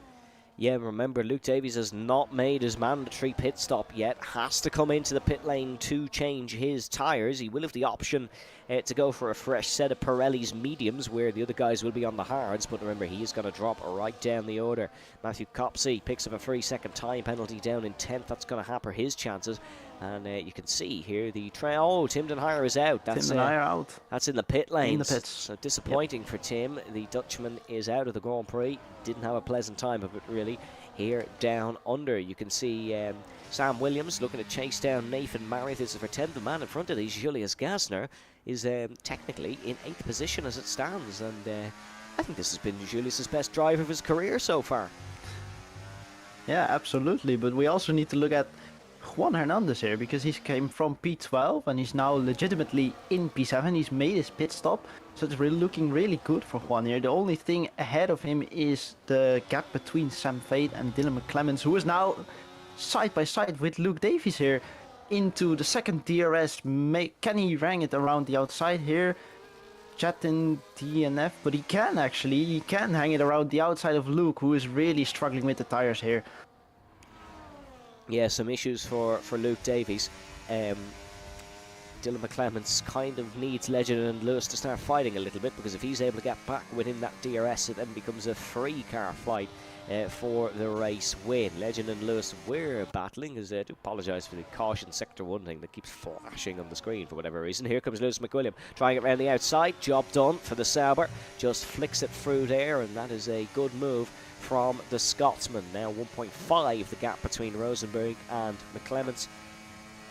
Yeah, remember, Luke Davies has not made his mandatory pit stop yet. Has to come into the pit lane to change his tyres. He will have the option to go for a fresh set of Pirelli's mediums, where the other guys will be on the hards. But remember, he is going to drop right down the order. Matthew Copsey picks up a 3-second time penalty down in 10th. That's going to hamper his chances. And you can see here the trail. Oh, Tim Den Heijer is out. Tim Den Heijer out. That's in the pit lanes. In the pits. So disappointing for Tim. The Dutchman is out of the Grand Prix. Didn't have a pleasant time of it, really. Here down under, you can see Sam Williams looking to chase down Nathan Marith. This is for 10th. The man in front of these, Julius Gassner, is technically in 8th position as it stands. And I think this has been Julius's best drive of his career so far. Yeah, absolutely. But we also need to look at Juan Hernandez here, because he came from P12 and he's now legitimately in P7. He's made his pit stop, so it's really looking really good for Juan here. The only thing ahead of him is the gap between Sam Fade and Dylan McClements, who is now side by side with Luke Davies here into the second DRS. Can he rang it around the outside here? Chatting DNF, but he can hang it around the outside of Luke, who is really struggling with the tires here. Yeah, some issues for Luke Davies. Dylan McClements kind of needs Legend and Lewis to start fighting a little bit, because if he's able to get back within that DRS, it then becomes a free car fight for the race win. Legend and Lewis were battling, as I do apologise for the caution sector 1 thing that keeps flashing on the screen for whatever reason. Here comes Lewis McWilliam trying it around the outside. Job done for the Sauber. Just flicks it through there, and that is a good move from the Scotsman. Now 1.5 the gap between Rosenberg and McClements.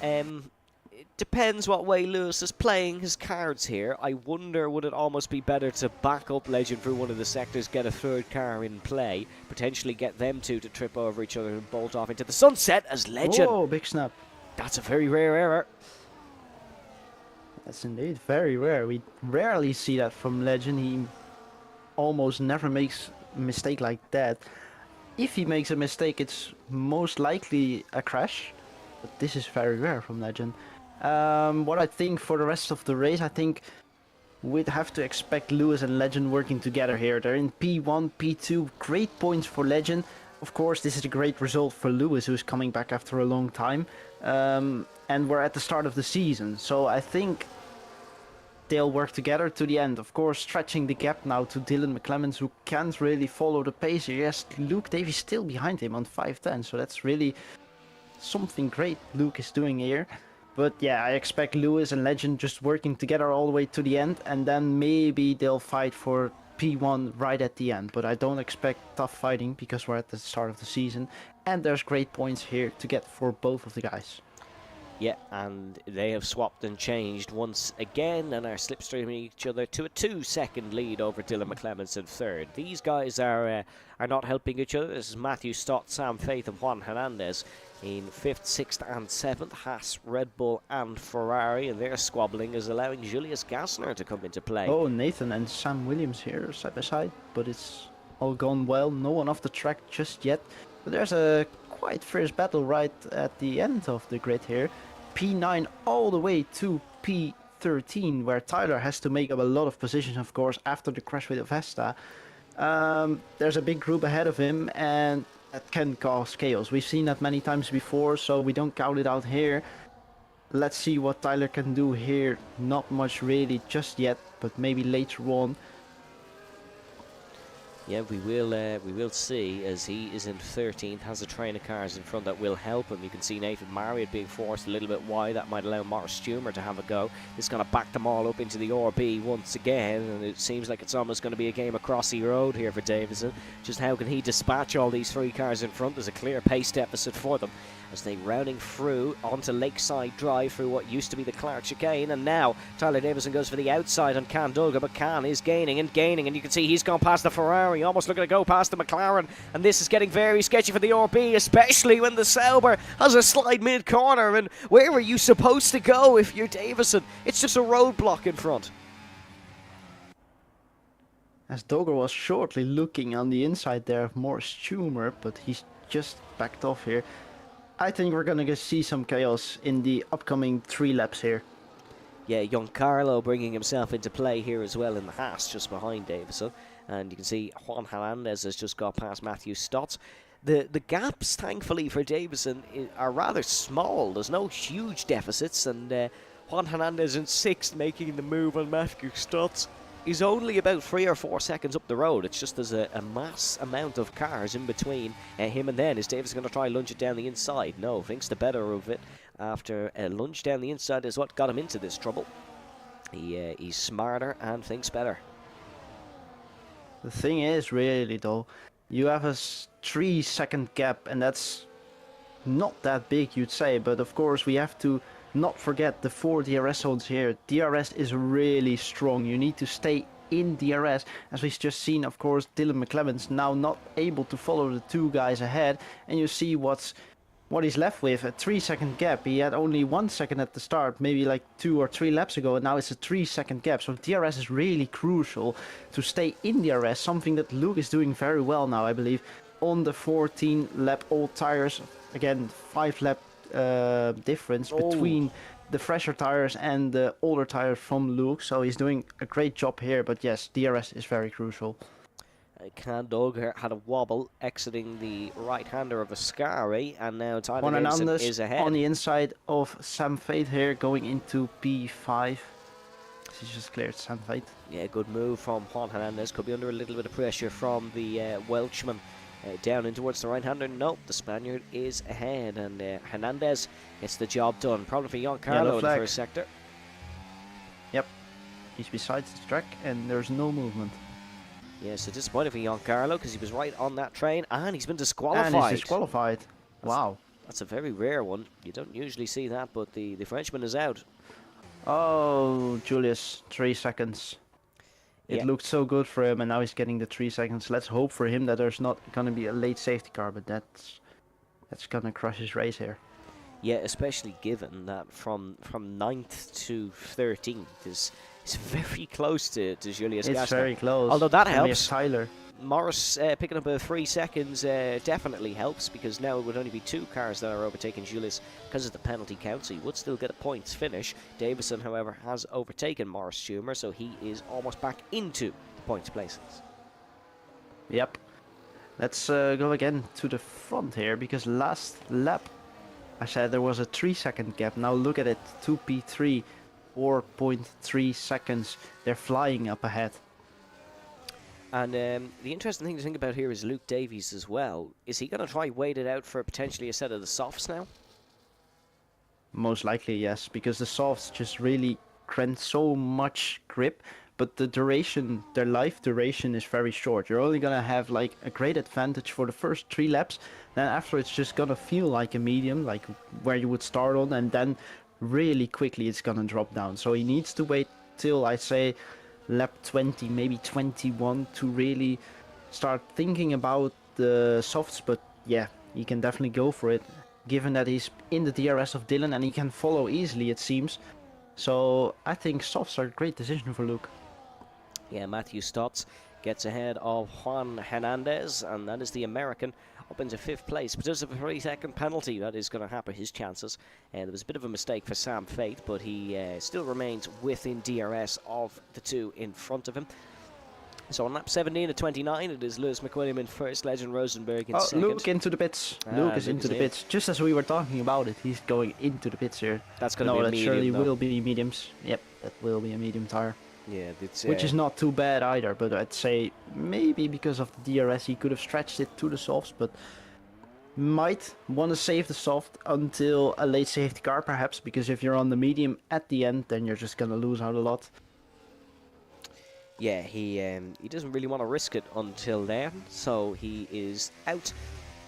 It depends what way Lewis is playing his cards here. I wonder, would it almost be better to back up Legend through one of the sectors, get a third car in play, potentially get them two to trip over each other and bolt off into the sunset as Legend. Oh, big snap. That's a very rare error. That's indeed very rare. We rarely see that from Legend. He almost never makes a mistake like that. If he makes a mistake, it's most likely a crash. but this is very rare from Legend. What I think for the rest of the race, I think we'd have to expect Lewis and Legend working together here. They're in P1, P2, great points for Legend. Of course, this is a great result for Lewis, who's coming back after a long time. And we're at the start of the season, so I think they'll work together to the end. Of course, stretching the gap now to Dylan McClemens, who can't really follow the pace here. Yes, Luke Davies still behind him on 5:10, so that's really something great Luke is doing here. But yeah, I expect Lewis and Legend just working together all the way to the end, and then maybe they'll fight for P1 right at the end. But I don't expect tough fighting because we're at the start of the season, and there's great points here to get for both of the guys. Yeah, and they have swapped and changed once again and are slipstreaming each other to a 2-second lead over Dylan McClemens in third. These guys are not helping each other. This is Matthew Stott, Sam Faith and Juan Hernandez in 5th, 6th and 7th. Haas, Red Bull and Ferrari, and their squabbling is allowing Julius Gassner to come into play. Oh, Nathan and Sam Williams here side by side, but it's all gone well. No one off the track just yet. But there's a quite fierce battle right at the end of the grid here. P9 all the way to P13, where Tyler has to make up a lot of positions, of course, after the crash with Vesta. There's a big group ahead of him, and that can cause chaos. We've seen that many times before, so we don't count it out here. Let's see what Tyler can do here. Not much really just yet, but maybe later on. Yeah, we will see, as he is in 13th, has a train of cars in front that will help him. You can see Nathan Marriott being forced a little bit wide. That might allow Morris Stumer to have a go. This is going to back them all up into the RB once again, and it seems like it's almost going to be a game across the road here for Davison. Just how can he dispatch all these 3 cars in front? There's a clear pace deficit for them as they rounding through onto Lakeside Drive through what used to be the Clark chicane, and now Tyler Davison goes for the outside on Can Duggar, but Can is gaining, and you can see he's gone past the Ferrari, almost looking to go past the McLaren, and this is getting very sketchy for the RB, especially when the Sauber has a slide mid-corner, and where are you supposed to go if you're Davison? It's just a roadblock in front. As Dogger was shortly looking on the inside there of Morris Stumer, but he's just backed off here. I think we're going to see some chaos in the upcoming 3 laps here. Yeah, Giancarlo bringing himself into play here as well in the Haas just behind Davison. And you can see Juan Hernandez has just got past Matthew Stott. The gaps, thankfully, for Davison are rather small. There's no huge deficits. And Juan Hernandez in 6th making the move on Matthew Stott. He's only about 3 or 4 seconds up the road. It's just there's a mass amount of cars in between him and then. Is Davis going to try and lunge it down the inside? No, thinks the better of it. After a lunge down the inside is what got him into this trouble. He's smarter and thinks better. The thing is, really though, you have a 3-second gap, and that's not that big, you'd say. But of course, we have to not forget the 4 DRS zones here. DRS is really strong. You need to stay in DRS. As we've just seen, of course, Dylan McClemens now not able to follow the 2 guys ahead. And you see what he's left with, a 3-second gap. He had only 1 second at the start, maybe like 2 or 3 laps ago, and now it's a 3-second gap. So DRS is really crucial to stay in DRS, something that Luke is doing very well now, I believe, on the 14 lap old tires. Again, 5 lap difference between the fresher tires and the older tires from Luke, so he's doing a great job here. But yes, DRS is very crucial. Can Duggar had a wobble exiting the right-hander of Ascari, and now Tyler Juan Davison Hernandez is ahead. on the inside of Sam Faith here, going into P5. He's just cleared Sam Faith. Yeah, good move from Juan Hernandez. Could be under a little bit of pressure from the Welshman. Down in towards the right-hander. Nope, the Spaniard is ahead, and Hernandez gets the job done. Problem for Giancarlo in the first sector. Yep, he's beside the track, and there's no movement. Yeah, so disappointing for Giancarlo because he was right on that train, and he's been disqualified. And he's disqualified. Wow. That's a very rare one. You don't usually see that, but the Frenchman is out. Oh, Julius, 3 seconds. It looked so good for him, and now he's getting the 3 seconds. Let's hope for him that there's not going to be a late safety car, but that's going to crush his race here. Yeah, especially given that from 9th to 13th is It's very close to Julius It's Gaston. very close. Although that And we have helps. Tyler. Morris picking up 3 seconds definitely helps, because now it would only be 2 cars that are overtaking Julius because of the penalty count, so he would still get a points finish. Davison, however, has overtaken Morris Schumer, so he is almost back into the points places. Yep. Let's go again to the front here, because last lap I said there was a 3-second gap. Now look at it, 2P3, 4.3 seconds. They're flying up ahead. And the interesting thing to think about here is Luke Davies as well. Is he going to try wait it out for potentially a set of the softs now? Most likely, yes, because the softs just really grant so much grip, but the duration, their life duration is very short. You're only gonna have like a great advantage for the first 3 laps, then after it's just gonna feel like a medium, like where you would start on, and then really quickly it's gonna drop down. So he needs to wait till, I say, lap 20, maybe 21 to really start thinking about the softs, but yeah, he can definitely go for it, given that he's in the DRS of Dylan and he can follow easily, it seems. So I think softs are a great decision for Luke. Yeah, Matthew Stotts gets ahead of Juan Hernandez, and that is the American, up into 5th place. But there's a 3-second penalty that is going to hamper his chances. There was a bit of a mistake for Sam Faith, but he still remains within DRS of the 2 in front of him. So on lap 17 to 29, it is Lewis McWilliam in first, Legend Rosenberg in second. Luke into the pits. Luke is into the pits. Just as we were talking about it, he's going into the pits here. That's going to be a medium. No, that surely will be mediums. Yep, that will be a medium tire. Yeah, it's, which is not too bad either, but I'd say maybe because of the DRS he could have stretched it to the softs, but might want to save the soft until a late safety car perhaps, because if you're on the medium at the end, then you're just going to lose out a lot. Yeah, he doesn't really want to risk it until then, so he is out.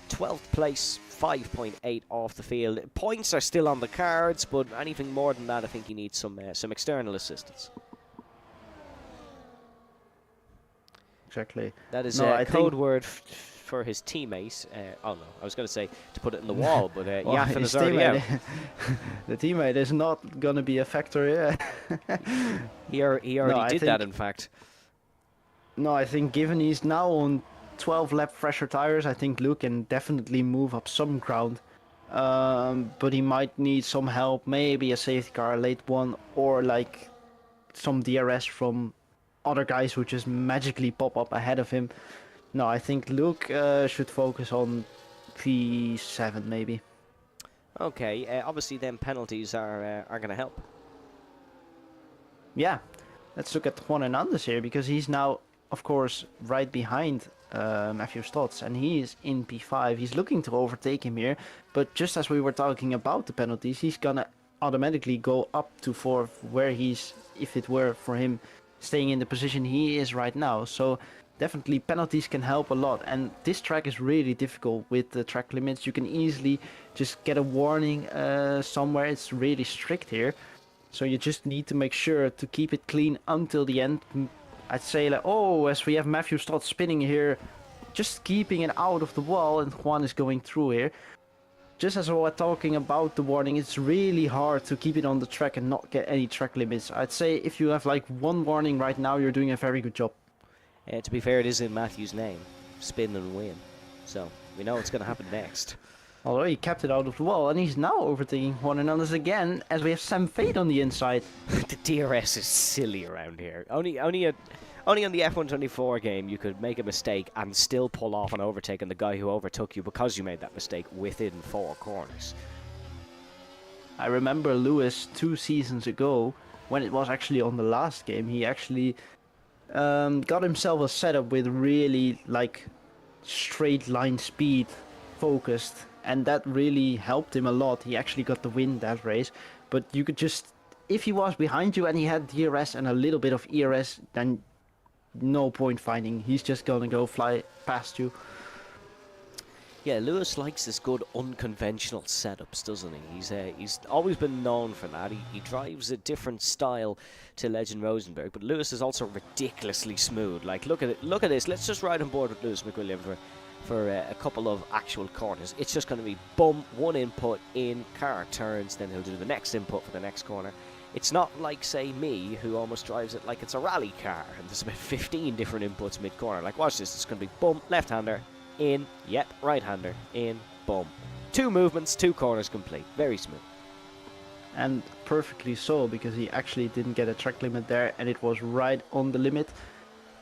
12th place, 5.8 off the field. Points are still on the cards, but anything more than that, I think he needs some external assistance. Exactly. That is a code word for his teammate. Oh no, I was going to say to put it in the wall, but well, Yaffin is already out. The teammate is not going to be a factor here. He already did that, in fact. No, I think given he's now on 12 lap fresher tires, I think Luke can definitely move up some ground. But he might need some help, maybe a safety car, a late one, or like some DRS from other guys who just magically pop up ahead of him. No, I think Luke should focus on P7 maybe. Okay, obviously then penalties are going to help. Yeah, let's look at Juan Hernandez here, because he's now, of course, right behind Matthew Stotts, and he is in P5. He's looking to overtake him here, but just as we were talking about the penalties, he's gonna automatically go up to 4th, where he's, if it were for him, staying in the position he is right now. So definitely penalties can help a lot, and this track is really difficult with the track limits. You can easily just get a warning somewhere. It's really strict here, so you just need to make sure to keep it clean until the end. I'd say, like, oh, as we have Matthew Stott spinning here, just keeping it out of the wall, and Juan is going through here. Just as we were talking about the warning, it's really hard to keep it on the track and not get any track limits. I'd say if you have like 1 warning right now, you're doing a very good job. To be fair, it is in Matthew's name, spin and win. So we know what's going to happen next. Although he kept it out of the wall, and he's now overtaking Juan Hernandez again, as we have Sam Fade on the inside. The DRS is silly around here. Only on the F124 game you could make a mistake and still pull off and overtake on the guy who overtook you because you made that mistake within 4 corners. I remember Lewis 2 seasons ago, when it was actually on the last game, he actually got himself a setup with really like straight line speed focused, and that really helped him a lot. He actually got the win that race, but you could just, if he was behind you and he had DRS and a little bit of ERS, then no point fighting. He's just gonna go fly past you. Yeah, Lewis likes his good unconventional setups, doesn't he? He's always been known for that. He drives a different style to Legend Rosenberg, but Lewis is also ridiculously smooth. Like, look at it, look at this. Let's just ride on board with Lewis McWilliam for a couple of actual corners. It's just going to be boom, 1 input in, car turns, then he'll do the next input for the next corner. It's not like, say, me, who almost drives it like it's a rally car, and there's about 15 different inputs mid-corner. Like, watch this, it's going to be boom, left-hander, in, yep, right-hander, in, boom. 2 movements, 2 corners complete. Very smooth. And perfectly so, because he actually didn't get a track limit there, and it was right on the limit.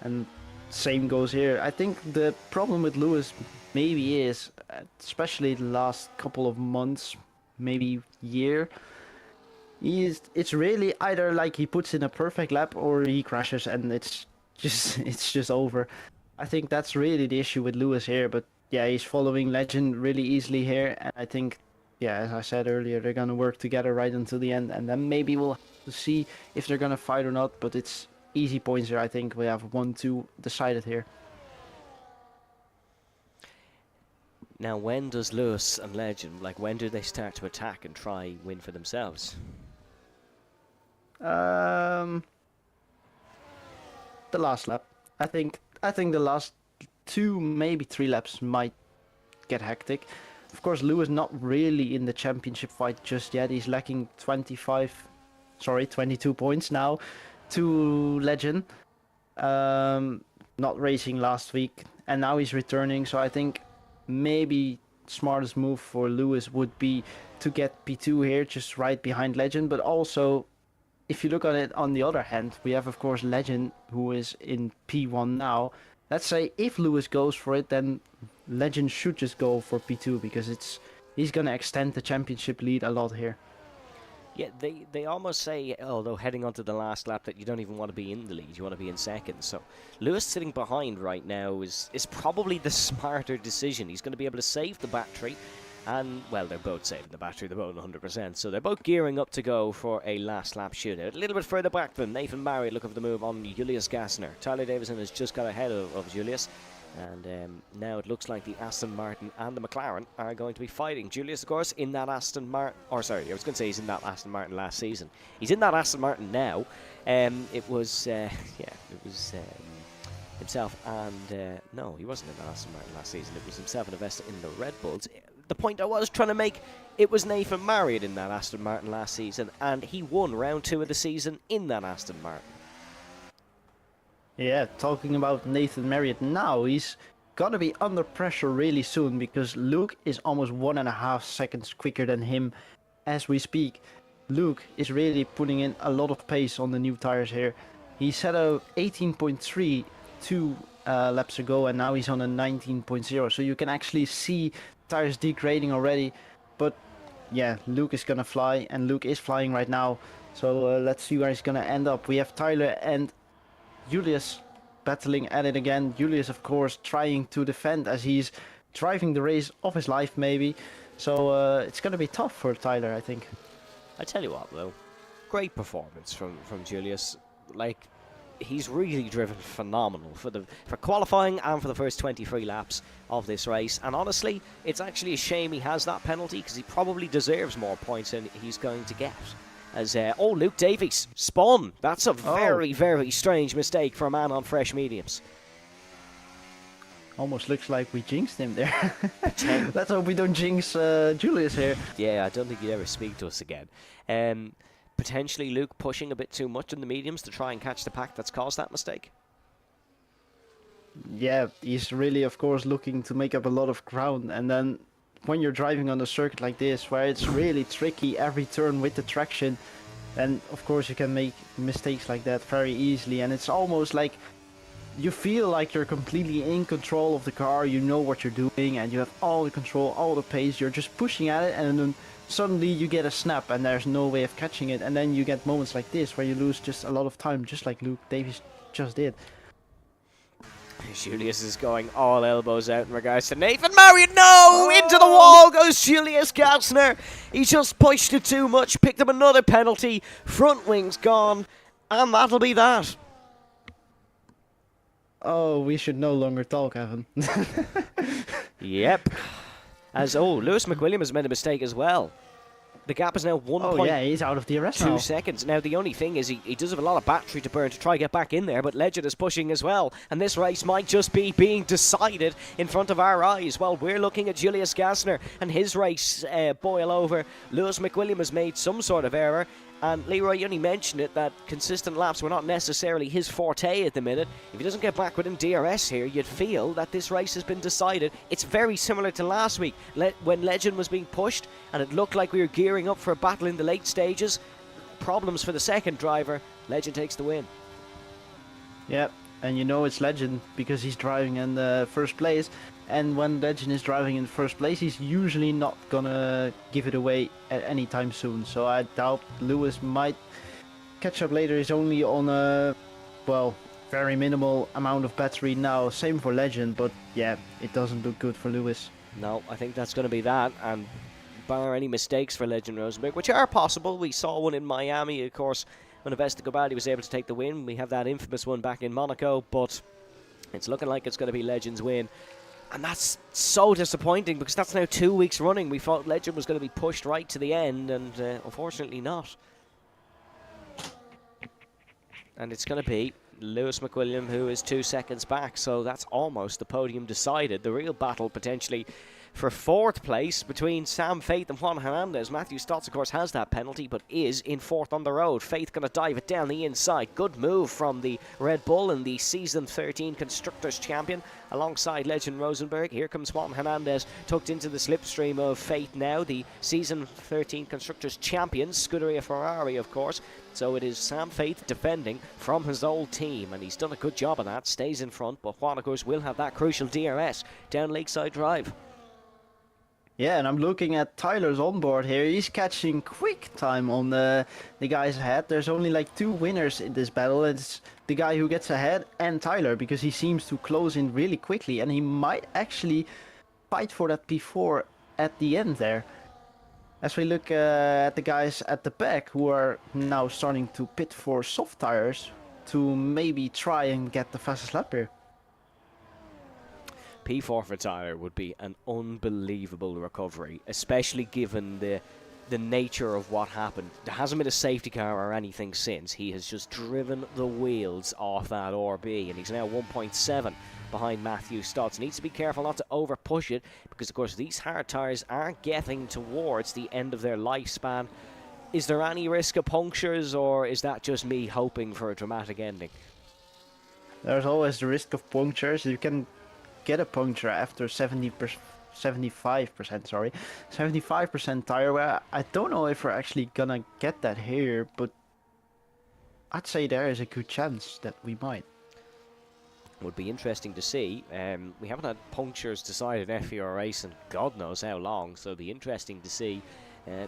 And same goes here. I think the problem with Lewis maybe is, especially the last couple of months, maybe year, it's really either like he puts in a perfect lap or he crashes and it's just over. I think that's really the issue with Lewis here, but yeah, he's following Legend really easily here, and I think, yeah, as I said earlier, they're gonna work together right until the end, and then maybe we'll have to see if they're gonna fight or not, but it's easy points here. I think we have 1-2 decided here. Now, when does Lewis and Legend, like, when do they start to attack and try win for themselves? The last lap. I think the last 2, maybe 3 laps might get hectic. Of course, Lewis not really in the championship fight just yet. He's lacking 22 points now to Legend. Not racing last week, and now he's returning. So I think maybe smartest move for Lewis would be to get P2 here, just right behind Legend, but also, if you look at it on the other hand, we have, of course, Legend, who is in P1 now. Let's say if Lewis goes for it, then Legend should just go for P2, because he's going to extend the championship lead a lot here. Yeah, they almost say, although heading onto the last lap, that you don't even want to be in the lead, you want to be in second. So Lewis sitting behind right now is probably the smarter decision. He's going to be able to save the battery. And, well, they're both saving the battery, they're both 100%, so they're both gearing up to go for a last lap shootout. A little bit further back than Nathan Marriott looking for the move on Julius Gassner. Tyler Davison has just got ahead of Julius, and now it looks like the Aston Martin and the McLaren are going to be fighting. Julius, of course, in that Aston Martin, or sorry, I was going to say he's in that Aston Martin last season. He's in that Aston Martin now. It was himself and, no, he wasn't in that Aston Martin last season. It was himself and Avesta in the Red Bulls. The point I was trying to make, it was Nathan Marriott in that Aston Martin last season, and he won round 2 of the season in that Aston Martin. Yeah, talking about Nathan Marriott now, he's got to be under pressure really soon, because Luke is almost 1.5 seconds quicker than him as we speak. Luke is really putting in a lot of pace on the new tires here. He set a 18.3 2 laps ago, and now he's on a 19.0, so you can actually see tires degrading already. But yeah, Luke is gonna fly, and Luke is flying right now, so let's see where he's gonna end up. We have Tyler and Julius battling at it again. Julius, of course, trying to defend as he's driving the race of his life maybe, so it's gonna be tough for Tyler, I think. I tell you what though, great performance from Julius. Like, he's really driven phenomenal for qualifying and for the first 23 laps of this race. And honestly, it's actually a shame he has that penalty, because he probably deserves more points than he's going to get. As Luke Davies spun. That's a very, very strange mistake for a man on fresh mediums. Almost looks like we jinxed him there. Let's hope we don't jinx Julius here. Yeah, I don't think he'd ever speak to us again. Potentially Luke pushing a bit too much in the mediums to try and catch the pack that's caused that mistake. Yeah, he's really, of course, looking to make up a lot of ground, and then when you're driving on a circuit like this, where it's really tricky every turn with the traction, then of course you can make mistakes like that very easily, and it's almost like you feel like you're completely in control of the car, you know what you're doing, and you have all the control, all the pace, you're just pushing at it, and then suddenly you get a snap and there's no way of catching it, and then you get moments like this where you lose just a lot of time, just like Luke Davies just did. Julius is going all elbows out in regards to Nathan Marriott. No! Into the wall goes Julius Gassner. He just pushed it too much, picked up another penalty, front wing's gone, and that'll be that. Oh, we should no longer talk, Evan. Yep. As, Lewis McWilliam has made a mistake as well. The gap is now 1.2 yeah, he's out of the arrest now. seconds. Now, the only thing is he does have a lot of battery to burn to try to get back in there, but Legend is pushing as well. And this race might just be being decided in front of our eyes while we're looking at Julius Gassner and his race boil over. Lewis McWilliam has made some sort of error, And Leroy, you only mentioned it, that consistent laps were not necessarily his forte at the minute. If he doesn't get back within DRS here, you'd feel that this race has been decided. It's very similar to last week when Legend was being pushed and it looked like we were gearing up for a battle in the late stages. Problems for the second driver. Legend takes the win. Yeah, and you know it's Legend because he's driving in the first place. And when Legend is driving in first place, he's usually not gonna give it away at any time soon. So I doubt Lewis might catch up later. He's only on a, well, very minimal amount of battery now. Same for Legend, but yeah, it doesn't look good for Lewis. No, I think that's going to be that. And bar any mistakes for Legend Rosenberg, which are possible. We saw one in Miami, of course, when Avesta was able to take the win. We have that infamous one back in Monaco, but it's looking like it's going to be Legend's win. And that's so disappointing because that's now 2 weeks running. We thought Legend was going to be pushed right to the end, and unfortunately not. And it's going to be Lewis McWilliam, who is 2 seconds back, so that's almost the podium decided. The real battle potentially for fourth place between Sam Faith and Juan Hernandez. Matthew Stotts, of course, has that penalty, but is in fourth on the road. Faith going to dive it down the inside. Good move from the Red Bull and the Season 13 Constructors Champion alongside Legend Rosenberg. Here comes Juan Hernandez tucked into the slipstream of Faith now. The Season 13 Constructors Champion, Scuderia Ferrari, of course. So it is Sam Faith defending from his old team, and he's done a good job of that. Stays in front, but Juan, of course, will have that crucial DRS down Lakeside Drive. Yeah, and I'm looking at Tyler's onboard here. He's catching quick time on the guys ahead. There's only like 2 winners in this battle. It's the guy who gets ahead and Tyler, because he seems to close in really quickly, and he might actually fight for that P4 at the end there. As we look at the guys at the back who are now starting to pit for soft tires to maybe try and get the fastest lap here. P4 for Tyler would be an unbelievable recovery, especially given the nature of what happened. There hasn't been a safety car or anything since. He has just driven the wheels off that RB, and he's now 1.7 behind Matthew Stotts. Needs to be careful not to over push it, because of course these hard tyres are getting towards the end of their lifespan. Is there any risk of punctures, or is that just me hoping for a dramatic ending? There's always the risk of punctures. You can get a puncture after 75% tire wear. I don't know if we're actually gonna get that here, but I'd say there is a good chance that we might. Would be interesting to see. We haven't had punctures decided in FVR race and God knows how long, so it'd be interesting to see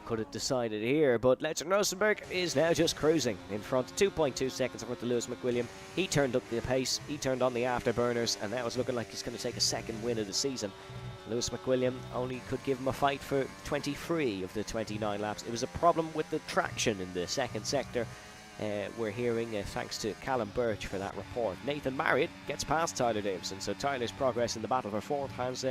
could it decide it here. But Legend Rosenberg is now just cruising in front, 2.2 seconds in front of Lewis McWilliam. He turned up the pace, he turned on the afterburners, and now it's looking like he's going to take a second win of the season. Lewis McWilliam only could give him a fight for 23 of the 29 laps. It was a problem with the traction in the second sector. We're hearing thanks to Callum Birch for that report. Nathan Marriott gets past Tyler Davison, so Tyler's progress in the battle for fourth has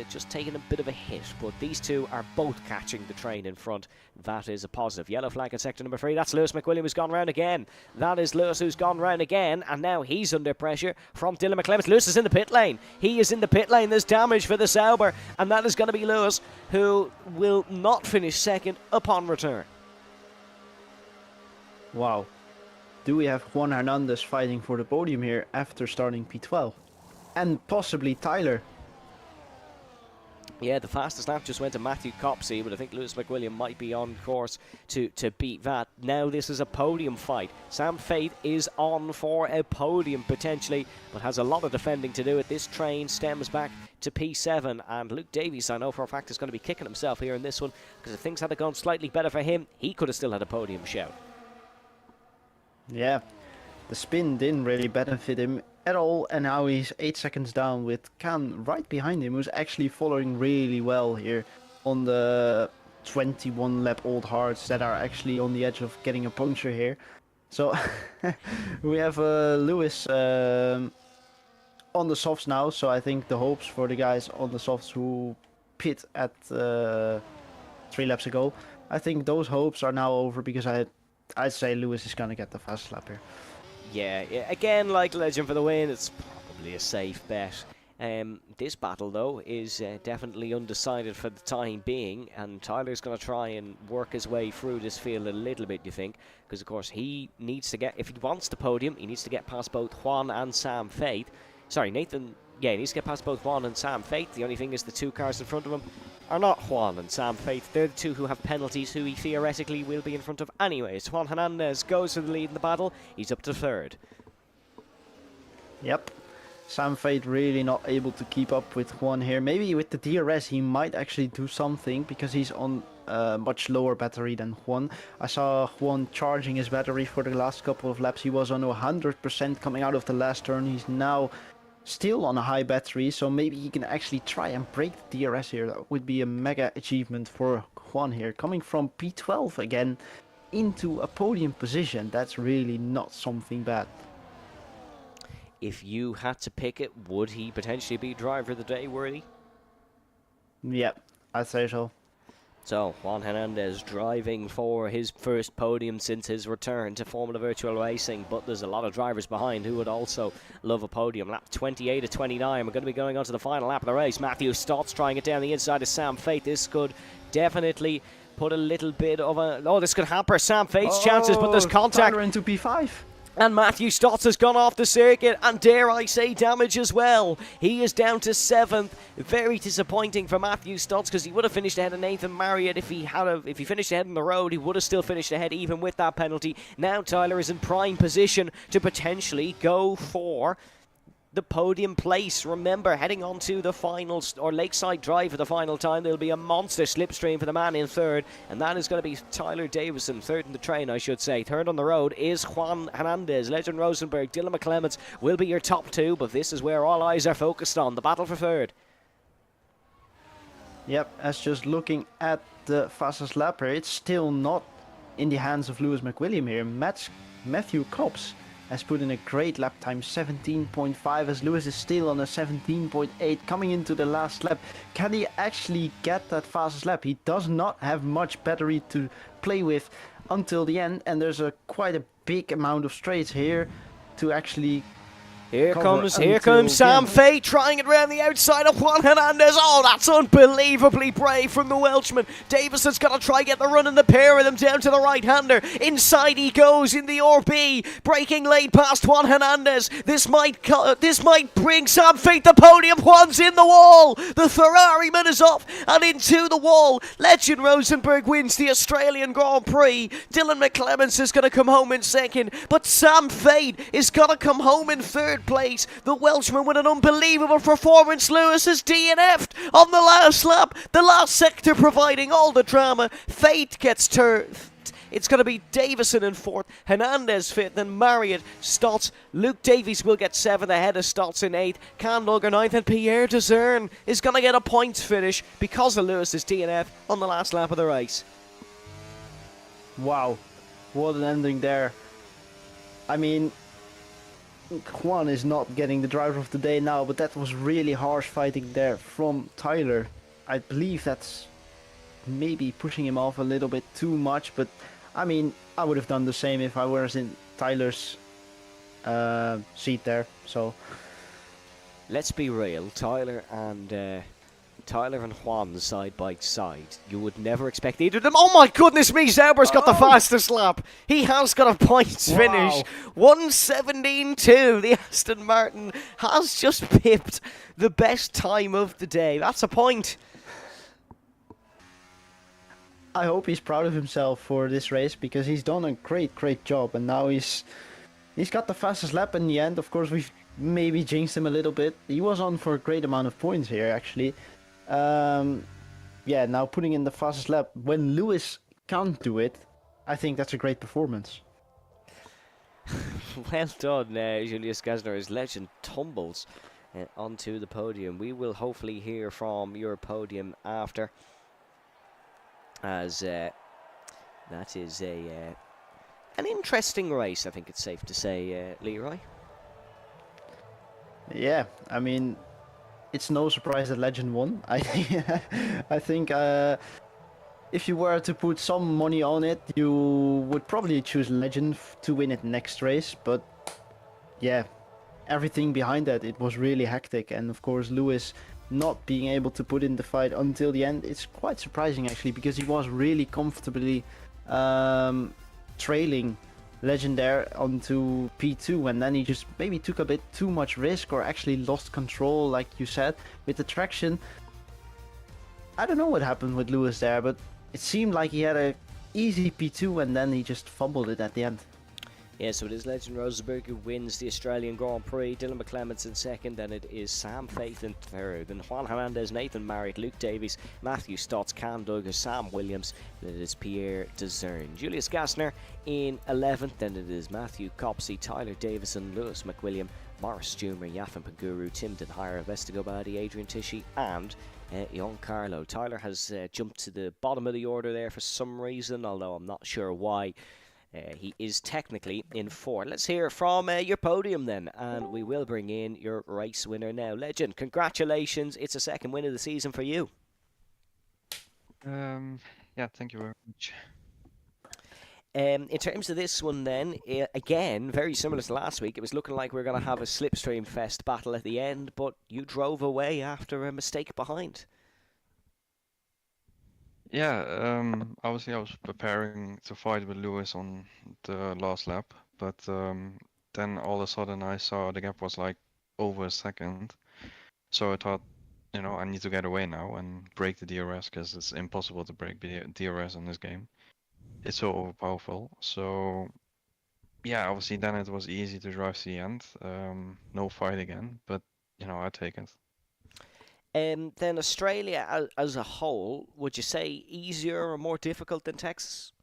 just taken a bit of a hit, but these two are both catching the train in front. That is a positive. Yellow flag at sector number 3. That's Lewis McWilliam who's gone round again. That is Lewis who's gone round again, and now he's under pressure from Dylan McClements. Lewis is in the pit lane. He is in the pit lane. There's damage for the Sauber, and that is going to be Lewis, who will not finish second upon return. Wow. Do we have Juan Hernandez fighting for the podium here after starting P12? And possibly Tyler. Yeah, the fastest lap just went to Matthew Copsey, but I think Lewis McWilliam might be on course to beat that. Now this is a podium fight. Sam Faith is on for a podium potentially, but has a lot of defending to do. It. This train stems back to P7, and Luke Davies, I know for a fact, is going to be kicking himself here in this one, because if things had gone slightly better for him, he could have still had a podium shout. Yeah, the spin didn't really benefit him at all, and now he's 8 seconds down with Khan right behind him, who's actually following really well here on the 21 lap old hards that are actually on the edge of getting a puncture here. So we have Lewis on the softs now, so I think the hopes for the guys on the softs who pit at 3 laps ago, I think those hopes are now over, because I'd say Lewis is gonna get the fast lap here. Yeah, again, like Legend for the win, it's probably a safe bet. This battle, though, is definitely undecided for the time being, and Tyler's going to try and work his way through this field a little bit, you think? Because, of course, he needs to get, if he wants the podium, he needs to get past both Juan and Sam Fate. Sorry, Nathan, yeah, he needs to get past both Juan and Sam Fate. The only thing is the two cars in front of him are not Juan and Sam Fate. They're the two who have penalties, who he theoretically will be in front of anyways. Juan Hernandez goes for the lead in the battle. He's up to third. Yep. Sam Fate really not able to keep up with Juan here. Maybe with the DRS he might actually do something because he's on a much lower battery than Juan. I saw Juan charging his battery for the last couple of laps. He was on 100% coming out of the last turn. He's now still on a high battery, so maybe he can actually try and break the DRS here. That would be a mega achievement for Juan here. Coming from P12 again into a podium position, that's really not something bad. If you had to pick it, would he potentially be driver of the day worthy? Yeah, I'd say so. So, Juan Hernandez driving for his first podium since his return to Formula Virtual Racing, but there's a lot of drivers behind who would also love a podium. Lap 28 to 29, we're going to be going on to the final lap of the race. Matthew Stotts trying it down the inside of Sam Fate. This could definitely put a little bit of a... Oh, this could hamper Sam Fate's chances, but there's contact. Tyler into P5. And Matthew Stotts has gone off the circuit, and dare I say damage as well. He is down to 7th. Very disappointing for Matthew Stotts because he would have finished ahead of Nathan Marriott if he finished ahead on the road. He would have still finished ahead even with that penalty. Now Tyler is in prime position to potentially go for the podium place. Remember, heading on to the final, or Lakeside Drive for the final time, there'll be a monster slipstream for the man in third, and that is going to be Tyler Davison, third in the train, I should say. Third on the road is Juan Hernandez. Legend Rosenberg, Dylan McClements will be your top two, but this is where all eyes are focused on, the battle for third. Yep, as just looking at the fastest lap here, it's still not in the hands of Lewis McWilliam here. Matthew Cobbs has put in a great lap time, 17.5, as Lewis is still on a 17.8 coming into the last lap. Can he actually get that fastest lap? He does not have much battery to play with until the end, and there's quite a big amount of straights here to actually... Here comes Sam Fate trying it around the outside of Juan Hernandez. Oh, that's unbelievably brave from the Welshman. Davison's got to try get the run in the pair of them down to the right-hander. Inside he goes in the RB, breaking late past Juan Hernandez. This might bring Sam Fate the podium. Juan's in the wall. The Ferrari-man is off and into the wall. Legend Rosenberg wins the Australian Grand Prix. Dylan McClements is going to come home in second, but Sam Fate is going to come home in third place. The Welshman with an unbelievable performance. Lewis is DNF'd on the last lap. The last sector providing all the drama. Fate gets turned. It's going to be Davison in fourth, Hernandez fifth, then Marriott, Stotts. Luke Davies will get seventh ahead of Stotts in eighth, Canlogger ninth, and Pierre Dezern is going to get a points finish because of Lewis's DNF on the last lap of the race. Wow, what an ending there. I mean, Juan is not getting the driver of the day now, but that was really harsh fighting there from Tyler. I believe that's maybe pushing him off a little bit too much, but I mean, I would have done the same if I was in Tyler's seat there. So let's be real, Tyler and Juan side by side. You would never expect either of them. Oh my goodness me, Sauber's got the fastest lap. He has got a points finish. 1:17.2. The Aston Martin has just pipped the best time of the day. That's a point. I hope he's proud of himself for this race because he's done a great job, and now he's got the fastest lap in the end. Of course, we've maybe jinxed him a little bit. He was on for a great amount of points here, actually. Yeah, now putting in the fastest lap when Lewis can't do it, I think that's a great performance. Well done, Julius Gesner. His legend tumbles onto the podium. We will hopefully hear from your podium after, as that is an interesting race, I think it's safe to say, Leroy. Yeah, I mean, it's no surprise that Legend won. I think if you were to put some money on it, you would probably choose Legend to win it next race. But yeah, everything behind that, it was really hectic. And of course, Lewis not being able to put in the fight until the end, it's quite surprising actually, because he was really comfortably um, trailing Legend there onto P2, and then he just maybe took a bit too much risk or actually lost control, like you said, with the traction. I don't know what happened with Lewis there, but it seemed like he had a easy P2 and then he just fumbled it at the end. Yeah, so it is Legend Rosenberg who wins the Australian Grand Prix, Dylan McClements in second, then it is Sam Faith in third, then Juan Hernandez, Nathan Marriott, Luke Davies, Matthew Stotts, Cam Douglas, Sam Williams, then it is Pierre Dezern. Julius Gassner in 11th, then it is Matthew Copsey, Tyler Davison, Lewis McWilliam, Morris Stumer, Yafin Paguru, Tim Denhire, Vestigo Badi, Adrian Tishy, and Jon Carlo. Tyler has jumped to the bottom of the order there for some reason, although I'm not sure why. He is technically in fourth. Let's hear from your podium then, and we will bring in your race winner now. Legend, congratulations. It's a second win of the season for you. Yeah, thank you very much. In terms of this one then, again, very similar to last week, it was looking like we were going to have a Slipstream Fest battle at the end, but you drove away after a mistake behind. Yeah, obviously I was preparing to fight with Lewis on the last lap, but then all of a sudden I saw the gap was like over a second. So I thought, I need to get away now and break the DRS because it's impossible to break the DRS on this game. It's so overpowerful. So yeah, obviously then it was easy to drive to the end. No fight again, but I take it. Then Australia as a whole, would you say easier or more difficult than Texas?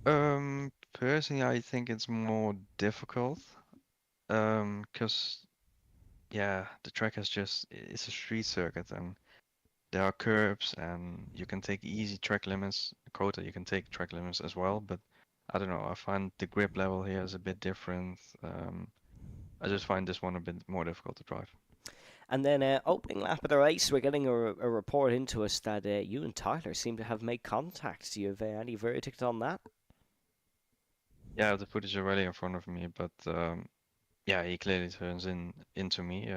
Personally, I think it's more difficult. Because yeah, the track is it's a street circuit and there are curbs and you can take easy track limits. Kota, you can take track limits as well, but I don't know. I find the grip level here is a bit different. I just find this one a bit more difficult to drive. And then opening lap of the race, we're getting a report into us that you and Tyler seem to have made contact. Do you have any verdict on that? Yeah, the footage already in front of me, but yeah, he clearly turns into me.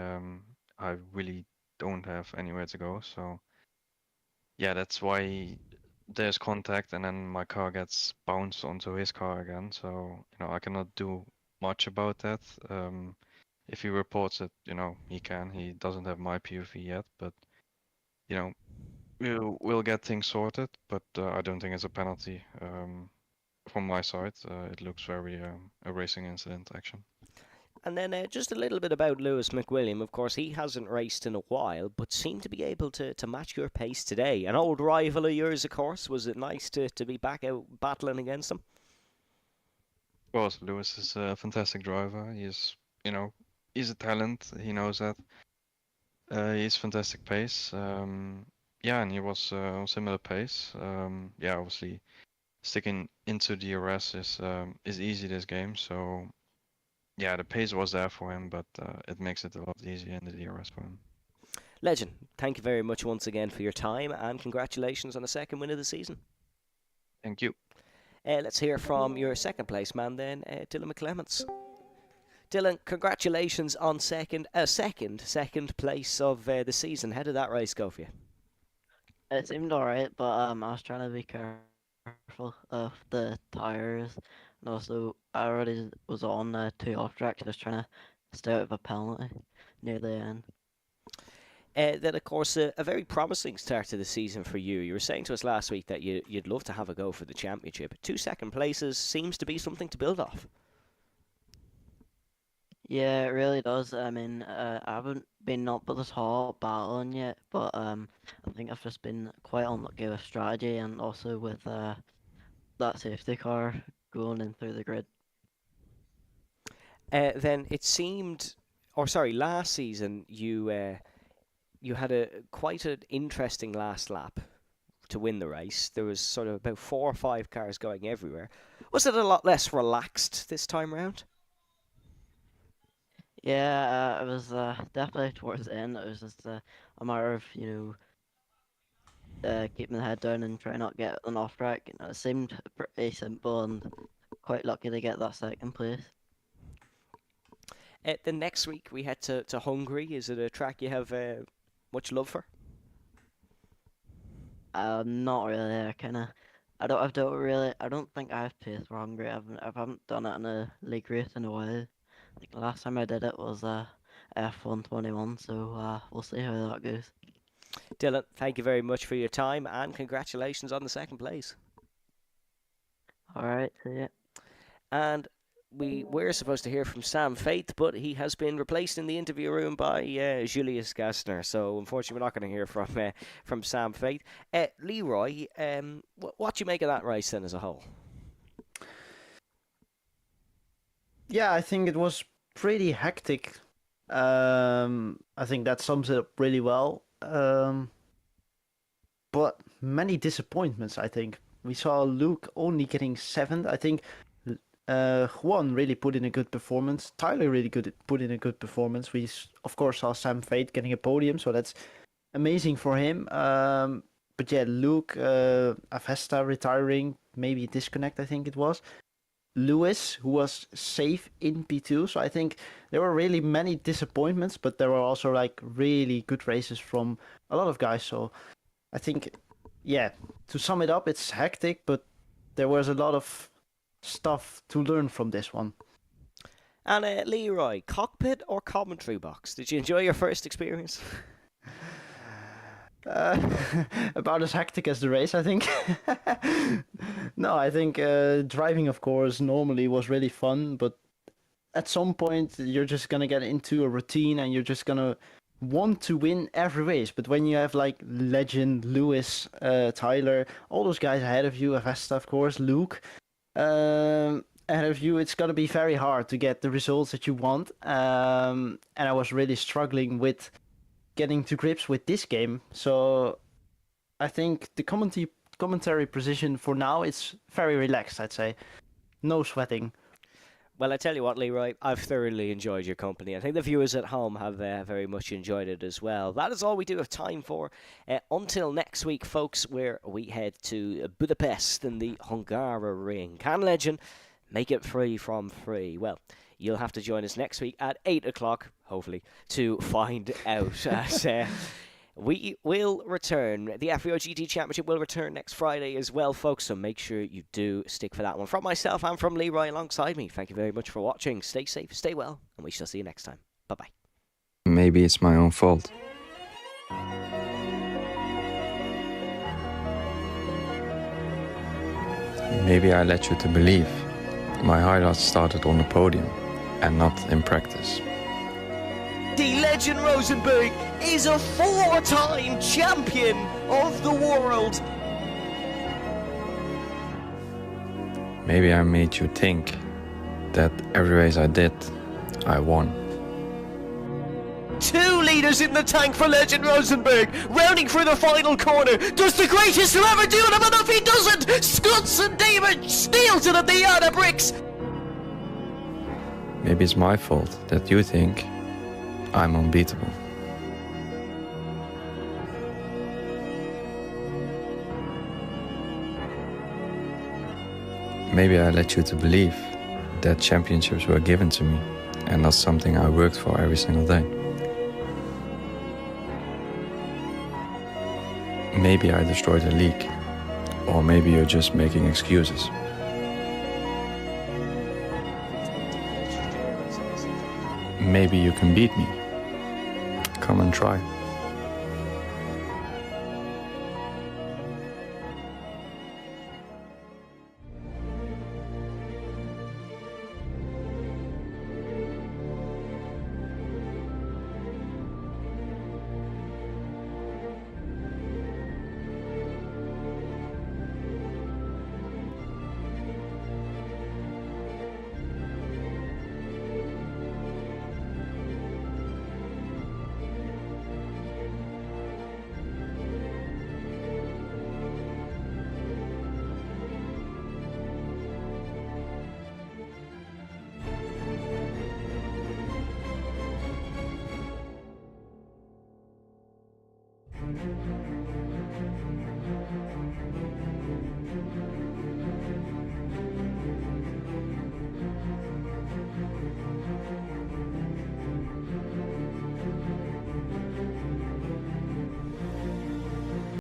I really don't have anywhere to go, so yeah, that's why there's contact, and then my car gets bounced onto his car again. So I cannot do much about that. If he reports it, he can. He doesn't have my POV yet, but you know, we'll get things sorted. But I don't think it's a penalty from my side. It looks very a racing incident action. And then just a little bit about Lewis McWilliam. Of course, he hasn't raced in a while, but seemed to be able to match your pace today. An old rival of yours, of course. Was it nice to be back out battling against him? Of course, Lewis is a fantastic driver. He's a talent. He knows that. He's fantastic pace. Yeah, and he was on similar pace. Yeah, obviously sticking into DRS is easy this game. So yeah, the pace was there for him, but it makes it a lot easier in the DRS for him. Legend, thank you very much once again for your time, and congratulations on the second win of the season. Thank you. Let's hear from your second place man then, Dylan McClements. Dylan, congratulations on second place of the season. How did that race go for you? It seemed alright, but I was trying to be careful of the tires, and also I already was on 2 off tracks, just trying to stay out of a penalty near the end. Then, of course, a very promising start to the season for you. You were saying to us last week that you'd love to have a go for the championship. 2 second places seems to be something to build off. Yeah, it really does. I mean, I haven't been up at the top battling yet, but I think I've just been quite unlucky with strategy and also with that safety car going in through the grid. Then it seemed, or sorry, last season you had quite an interesting last lap to win the race. There was sort of about 4 or 5 cars going everywhere. Was it a lot less relaxed this time round? Yeah, it was definitely towards the end. It was just a matter of, keeping the head down and trying not to get an off track. It seemed pretty simple and quite lucky to get that second place. The next week we head to Hungary. Is it a track you have much love for? Not really. I don't think I've paced for Hungary. I haven't done it in a league race in a while. Like the last time I did it was F121, so we'll see how that goes. Dylan, thank you very much for your time and congratulations on the second place. Alright, see ya. And we were supposed to hear from Sam Faith, but he has been replaced in the interview room by Julius Gastner. So unfortunately, we're not going to hear from Sam Faith. Leroy, what do you make of that race then as a whole? Yeah, I think it was pretty hectic. I think that sums it up really well. But many disappointments, I think. We saw Luke only getting 7th. I think Juan really put in a good performance. Tyler really put in a good performance. We, of course, saw Sam Fate getting a podium, so that's amazing for him. But yeah, Luke, Avesta retiring, maybe disconnect, I think it was. Lewis, who was safe in P2. So I think there were really many disappointments, but there were also like really good races from a lot of guys. So I think, yeah, to sum it up, it's hectic, but there was a lot of stuff to learn from this one. And Leroy, cockpit or commentary box? Did you enjoy your first experience? About as hectic as the race, I think. No, I think driving, of course, normally was really fun, but at some point you're just gonna get into a routine and you're just gonna want to win every race. But when you have like Legend, Lewis, Tyler, all those guys ahead of you, Avesta, of course, Luke, ahead of you, it's gonna be very hard to get the results that you want. And I was really struggling with getting to grips with this game. So I think the commentary position for now is very relaxed, I'd say. No sweating. Well, I tell you what, Leroy, I've thoroughly enjoyed your company. I think the viewers at home have very much enjoyed it as well. That is all we do have time for. Until next week, folks, where we head to Budapest in the Hungaroring. Can Legend make it free from free? Well, you'll have to join us next week at 8 o'clock, hopefully, to find out. As we will return. The FVR GT Championship will return next Friday as well, folks, so make sure you do stick for that one. From myself and from Leroy alongside me, thank you very much for watching. Stay safe, stay well, and we shall see you next time. Bye-bye. Maybe it's my own fault. Maybe I led you to believe my highlights started on the podium and not in practice. The Legend Rosenberg is a 4-time champion of the world. Maybe I made you think that every race I did, I won. 2 litres in the tank for Legend Rosenberg, rounding through the final corner. Does the greatest to ever do it, but if he doesn't, Scutts and David steals it at the Yana bricks. Maybe it's my fault that you think I'm unbeatable. Maybe I led you to believe that championships were given to me and not something I worked for every single day. Maybe I destroyed the league, or maybe you're just making excuses. Maybe you can beat me. Come and try.